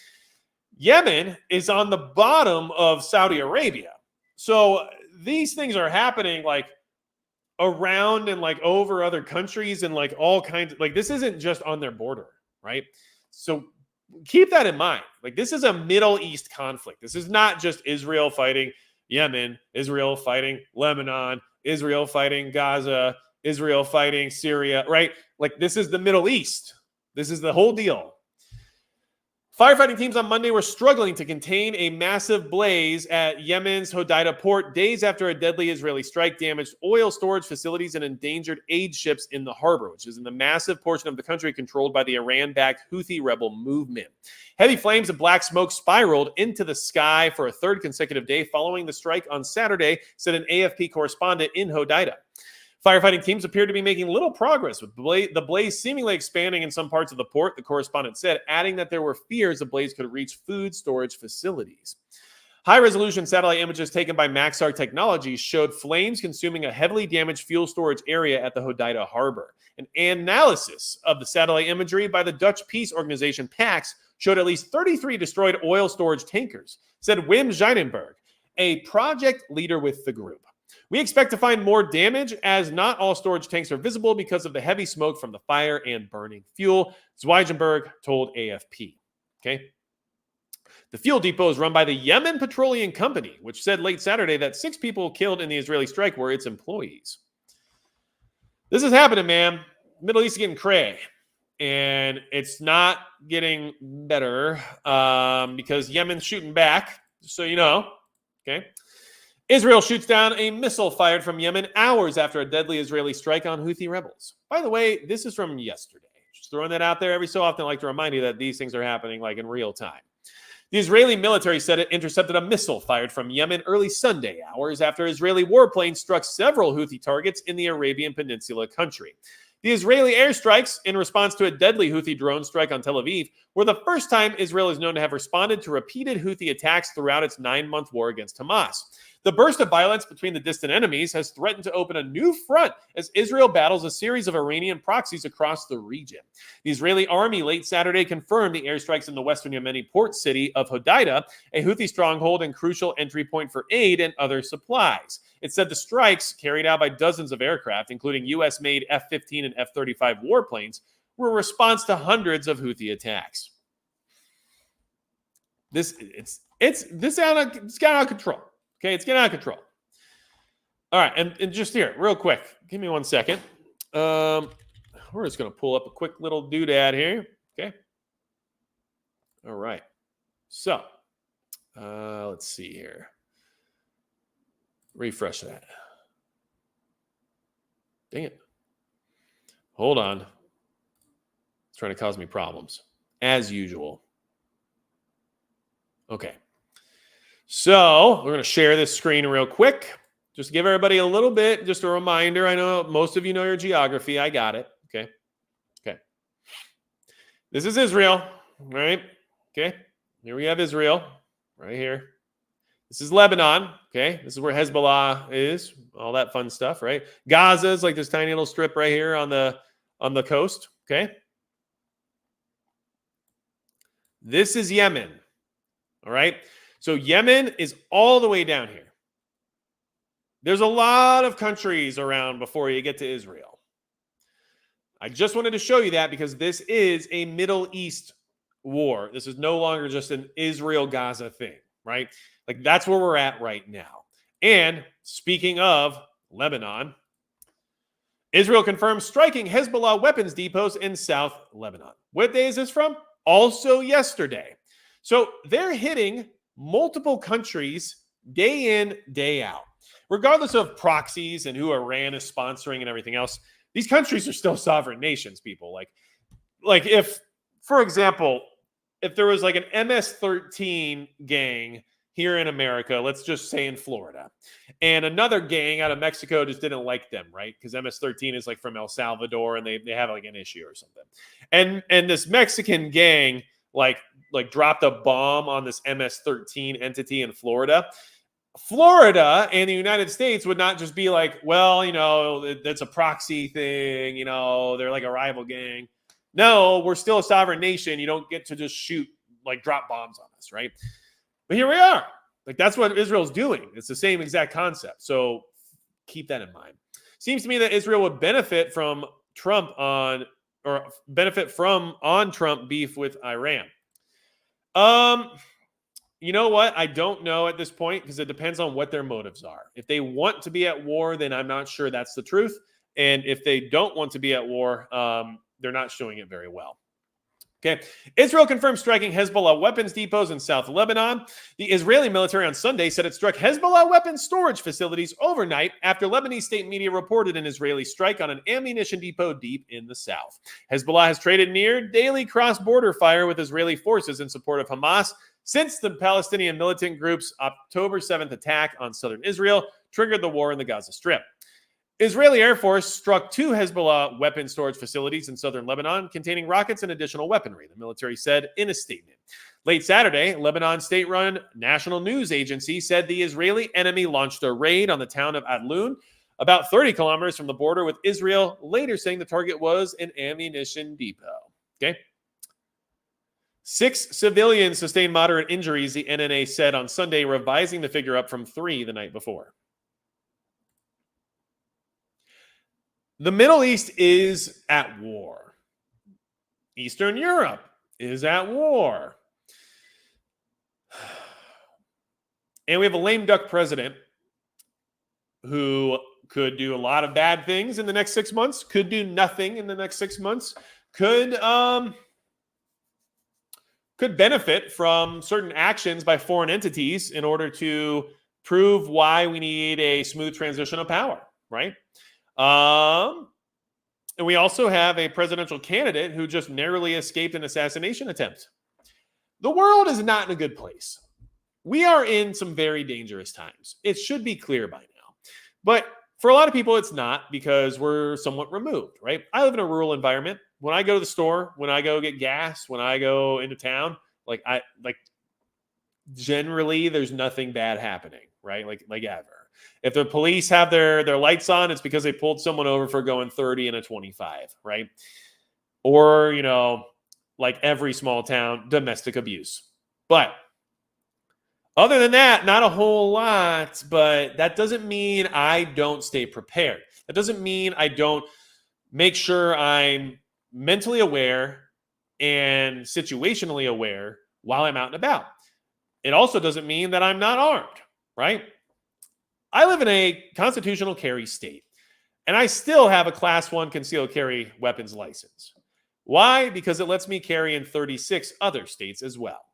Yemen is on the bottom of Saudi Arabia. So these things are happening like around and like over other countries and like all kinds of, like, this isn't just on their border, right? So keep that in mind. Like, this is a Middle East conflict. This is not just Israel fighting Yemen, Israel fighting Lebanon, Israel fighting Gaza, Israel fighting Syria, right? Like, this is the Middle East. This is the whole deal. Firefighting teams on Monday were struggling to contain a massive blaze at Yemen's Hodeidah port days after a deadly Israeli strike damaged oil storage facilities and endangered aid ships in the harbor, which is in the massive portion of the country controlled by the Iran-backed Houthi rebel movement. Heavy flames and black smoke spiraled into the sky for a third consecutive day following the strike on Saturday, said an AFP correspondent in Hodeidah. Firefighting teams appeared to be making little progress, with the blaze seemingly expanding in some parts of the port, the correspondent said, adding that there were fears the blaze could reach food storage facilities. High-resolution satellite images taken by Maxar Technologies showed flames consuming a heavily damaged fuel storage area at the Hodeidah harbor. An analysis of the satellite imagery by the Dutch peace organization PAX showed at least 33 destroyed oil storage tankers, said Wim Zijnenberg, a project leader with the group. We expect to find more damage as not all storage tanks are visible because of the heavy smoke from the fire and burning fuel, Zwijnenberg told AFP. Okay. The fuel depot is run by the Yemen Petroleum Company, which said late Saturday that 6 people killed in the Israeli strike were its employees. This is happening, man. Middle East is getting cray. And it's not getting better because Yemen's shooting back, just so you know. Okay. Israel shoots down a missile fired from Yemen hours after a deadly Israeli strike on Houthi rebels. By the way, this is from yesterday. Just throwing that out there every so often. I like to remind you that these things are happening like in real time. The Israeli military said it intercepted a missile fired from Yemen early Sunday, hours after Israeli warplanes struck several Houthi targets in the Arabian Peninsula country. The Israeli airstrikes, in response to a deadly Houthi drone strike on Tel Aviv, were the first time Israel is known to have responded to repeated Houthi attacks throughout its 9-month war against Hamas. The burst of violence between the distant enemies has threatened to open a new front as Israel battles a series of Iranian proxies across the region. The Israeli army late Saturday confirmed the airstrikes in the western Yemeni port city of Hodeidah, a Houthi stronghold and crucial entry point for aid and other supplies. It said the strikes, carried out by dozens of aircraft, including U.S.-made F-15 and F-35 warplanes, were a response to hundreds of Houthi attacks. It's got out of control. Okay, it's getting out of control. All right, and just here, real quick, give me 1 second. We're just going to pull up a quick little doodad here. Okay. All right. So, let's see here. Refresh that. Dang it. Hold on. It's trying to cause me problems, as usual. Okay. So we're going to share this screen real quick. Just to give everybody a little bit, just a reminder. I know most of you know your geography. I got it. Okay. Okay. This is Israel, right? Okay. Here we have Israel right here. This is Lebanon. Okay. This is where Hezbollah is, all that fun stuff, right? Gaza is like this tiny little strip right here on the coast. Okay. This is Yemen. All right. So Yemen is all the way down here. There's a lot of countries around before you get to Israel. I just wanted to show you that because this is a Middle East war. This is no longer just an Israel-Gaza thing, right? Like that's where we're at right now. And speaking of Lebanon, Israel confirms striking Hezbollah weapons depots in South Lebanon. What day is this from? Also yesterday. So they're hitting multiple countries day in, day out. Regardless of proxies and who Iran is sponsoring and everything else, these countries are still sovereign nations, people. Like if, for example, if there was like an MS-13 gang here in America, let's just say in Florida, and another gang out of Mexico just didn't like them, right? Because MS-13 is like from El Salvador and they have like an issue or something. And this Mexican gang like dropped a bomb on this MS-13 entity in Florida. Florida and the United States would not just be like, well, you know, that's a proxy thing, you know, they're like a rival gang. No, we're still a sovereign nation. You don't get to just shoot, like drop bombs on us, right? But here we are. Like that's what Israel's doing. It's the same exact concept. So keep that in mind. Seems to me that Israel would benefit from Trump on Trump beef with Iran. You know what? I don't know at this point because it depends on what their motives are. If they want to be at war, then I'm not sure that's the truth. And if they don't want to be at war, they're not showing it very well. Okay. Israel confirmed striking Hezbollah weapons depots in South Lebanon. The Israeli military on Sunday said it struck Hezbollah weapons storage facilities overnight after Lebanese state media reported an Israeli strike on an ammunition depot deep in the south. Hezbollah has traded near daily cross-border fire with Israeli forces in support of Hamas since the Palestinian militant group's October 7th attack on southern Israel triggered the war in the Gaza Strip. Israeli Air Force struck 2 Hezbollah weapon storage facilities in southern Lebanon containing rockets and additional weaponry, the military said in a statement. Late Saturday, Lebanon's state-run national news agency said the Israeli enemy launched a raid on the town of Adlun, about 30 kilometers from the border with Israel, later saying the target was an ammunition depot. Okay. 6 civilians sustained moderate injuries, the NNA said on Sunday, revising the figure up from 3 the night before. The Middle East is at war. Eastern Europe is at war. And we have a lame duck president who could do a lot of bad things in the next 6 months, could do nothing in the next 6 months, could benefit from certain actions by foreign entities in order to prove why we need a smooth transition of power, right? And we also have a presidential candidate who just narrowly escaped an assassination attempt. The world is not in a good place. We are in some very dangerous times. It should be clear by now. But for a lot of people, it's not because we're somewhat removed, right? I live in a rural environment. When I go to the store, when I go get gas, when I go into town, generally there's nothing bad happening, right? Like ever. If the police have their lights on, it's because they pulled someone over for going 30 and a 25, right? Or, you know, like every small town, domestic abuse. But other than that, not a whole lot, but that doesn't mean I don't stay prepared. That doesn't mean I don't make sure I'm mentally aware and situationally aware while I'm out and about. It also doesn't mean that I'm not armed, right? I live in a constitutional carry state, and I still have a Class 1 concealed carry weapons license. Why? Because it lets me carry in 36 other states as well.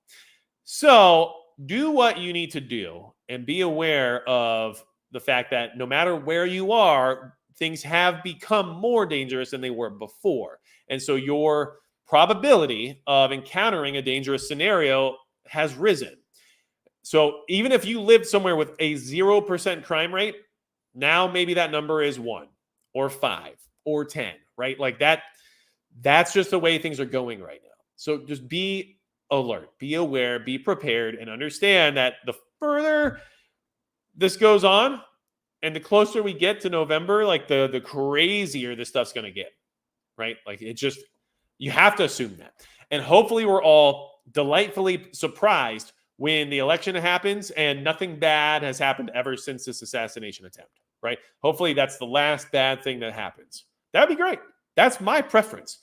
So do what you need to do and be aware of the fact that no matter where you are, things have become more dangerous than they were before. And so your probability of encountering a dangerous scenario has risen. So even if you lived somewhere with a 0% crime rate, now maybe that number is 1 or 5 or 10, right? Like that's just the way things are going right now. So just be alert, be aware, be prepared, and understand that the further this goes on and the closer we get to November, like the crazier this stuff's going to get, right? Like it just, you have to assume that. And hopefully we're all delightfully surprised when the election happens and nothing bad has happened ever since this assassination attempt, right? Hopefully that's the last bad thing that happens. That'd be great. That's my preference.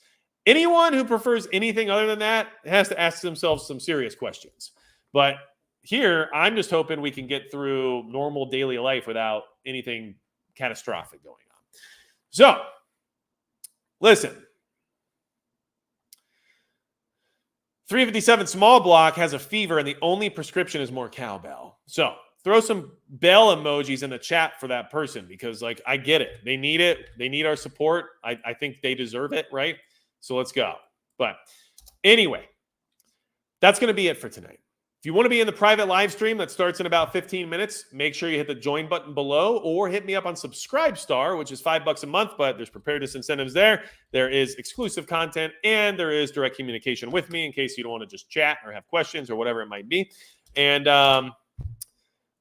Anyone who prefers anything other than that has to ask themselves some serious questions. But here, I'm just hoping we can get through normal daily life without anything catastrophic going on. So, listen. 357 small block has a fever, and the only prescription is more cowbell. So throw some bell emojis in the chat for that person, because like I get it. They need it. They need our support. I think they deserve it, right? So let's go. But anyway, that's going to be it for tonight. If you want to be in the private live stream that starts in about 15 minutes, make sure you hit the join button below or hit me up on Subscribestar, which is $5 a month, but there's preparedness incentives there. There is exclusive content and there is direct communication with me in case you don't want to just chat or have questions or whatever it might be. And I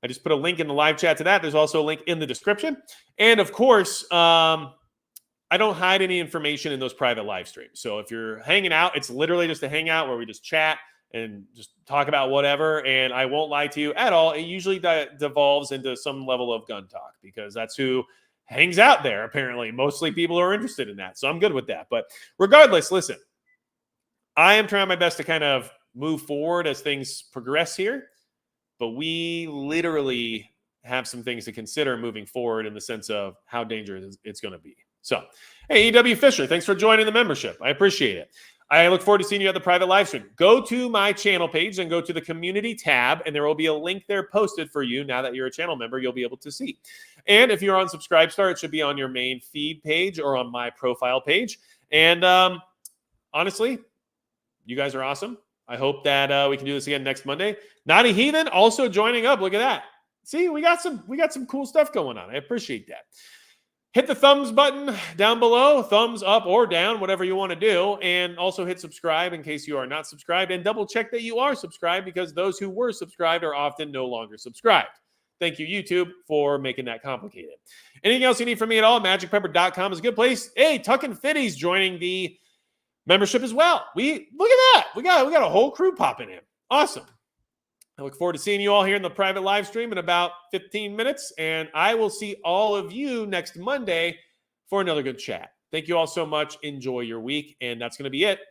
just put a link in the live chat to that. There's also a link in the description. And of course, I don't hide any information in those private live streams. So if you're hanging out, it's literally just a hangout where we just chat and just talk about whatever. And I won't lie to you at all. It usually devolves into some level of gun talk because that's who hangs out there. Apparently, mostly people are interested in that. So I'm good with that. But regardless, listen, I am trying my best to kind of move forward as things progress here. But we literally have some things to consider moving forward in the sense of how dangerous it's going to be. So, hey, E.W. Fisher, thanks for joining the membership. I appreciate it. I look forward to seeing you at the private live stream. Go to my channel page and go to the community tab, and there will be a link there posted for you. Now that you're a channel member, you'll be able to see. And if you're on Subscribestar, it should be on your main feed page or on my profile page. And honestly, you guys are awesome. I hope that we can do this again next Monday. Naughty Heathen also joining up. Look at that. See, we got some cool stuff going on. I appreciate that. Hit the thumbs button down below, thumbs up or down, whatever you want to do. And also hit subscribe in case you are not subscribed. And double check that you are subscribed because those who were subscribed are often no longer subscribed. Thank you, YouTube, for making that complicated. Anything else you need from me at all, magicpepper.com is a good place. Hey, Tuck and Fitty's joining the membership as well. Look at that. We got a whole crew popping in. Awesome. I look forward to seeing you all here in the private live stream in about 15 minutes. And I will see all of you next Monday for another good chat. Thank you all so much. Enjoy your week. And that's going to be it.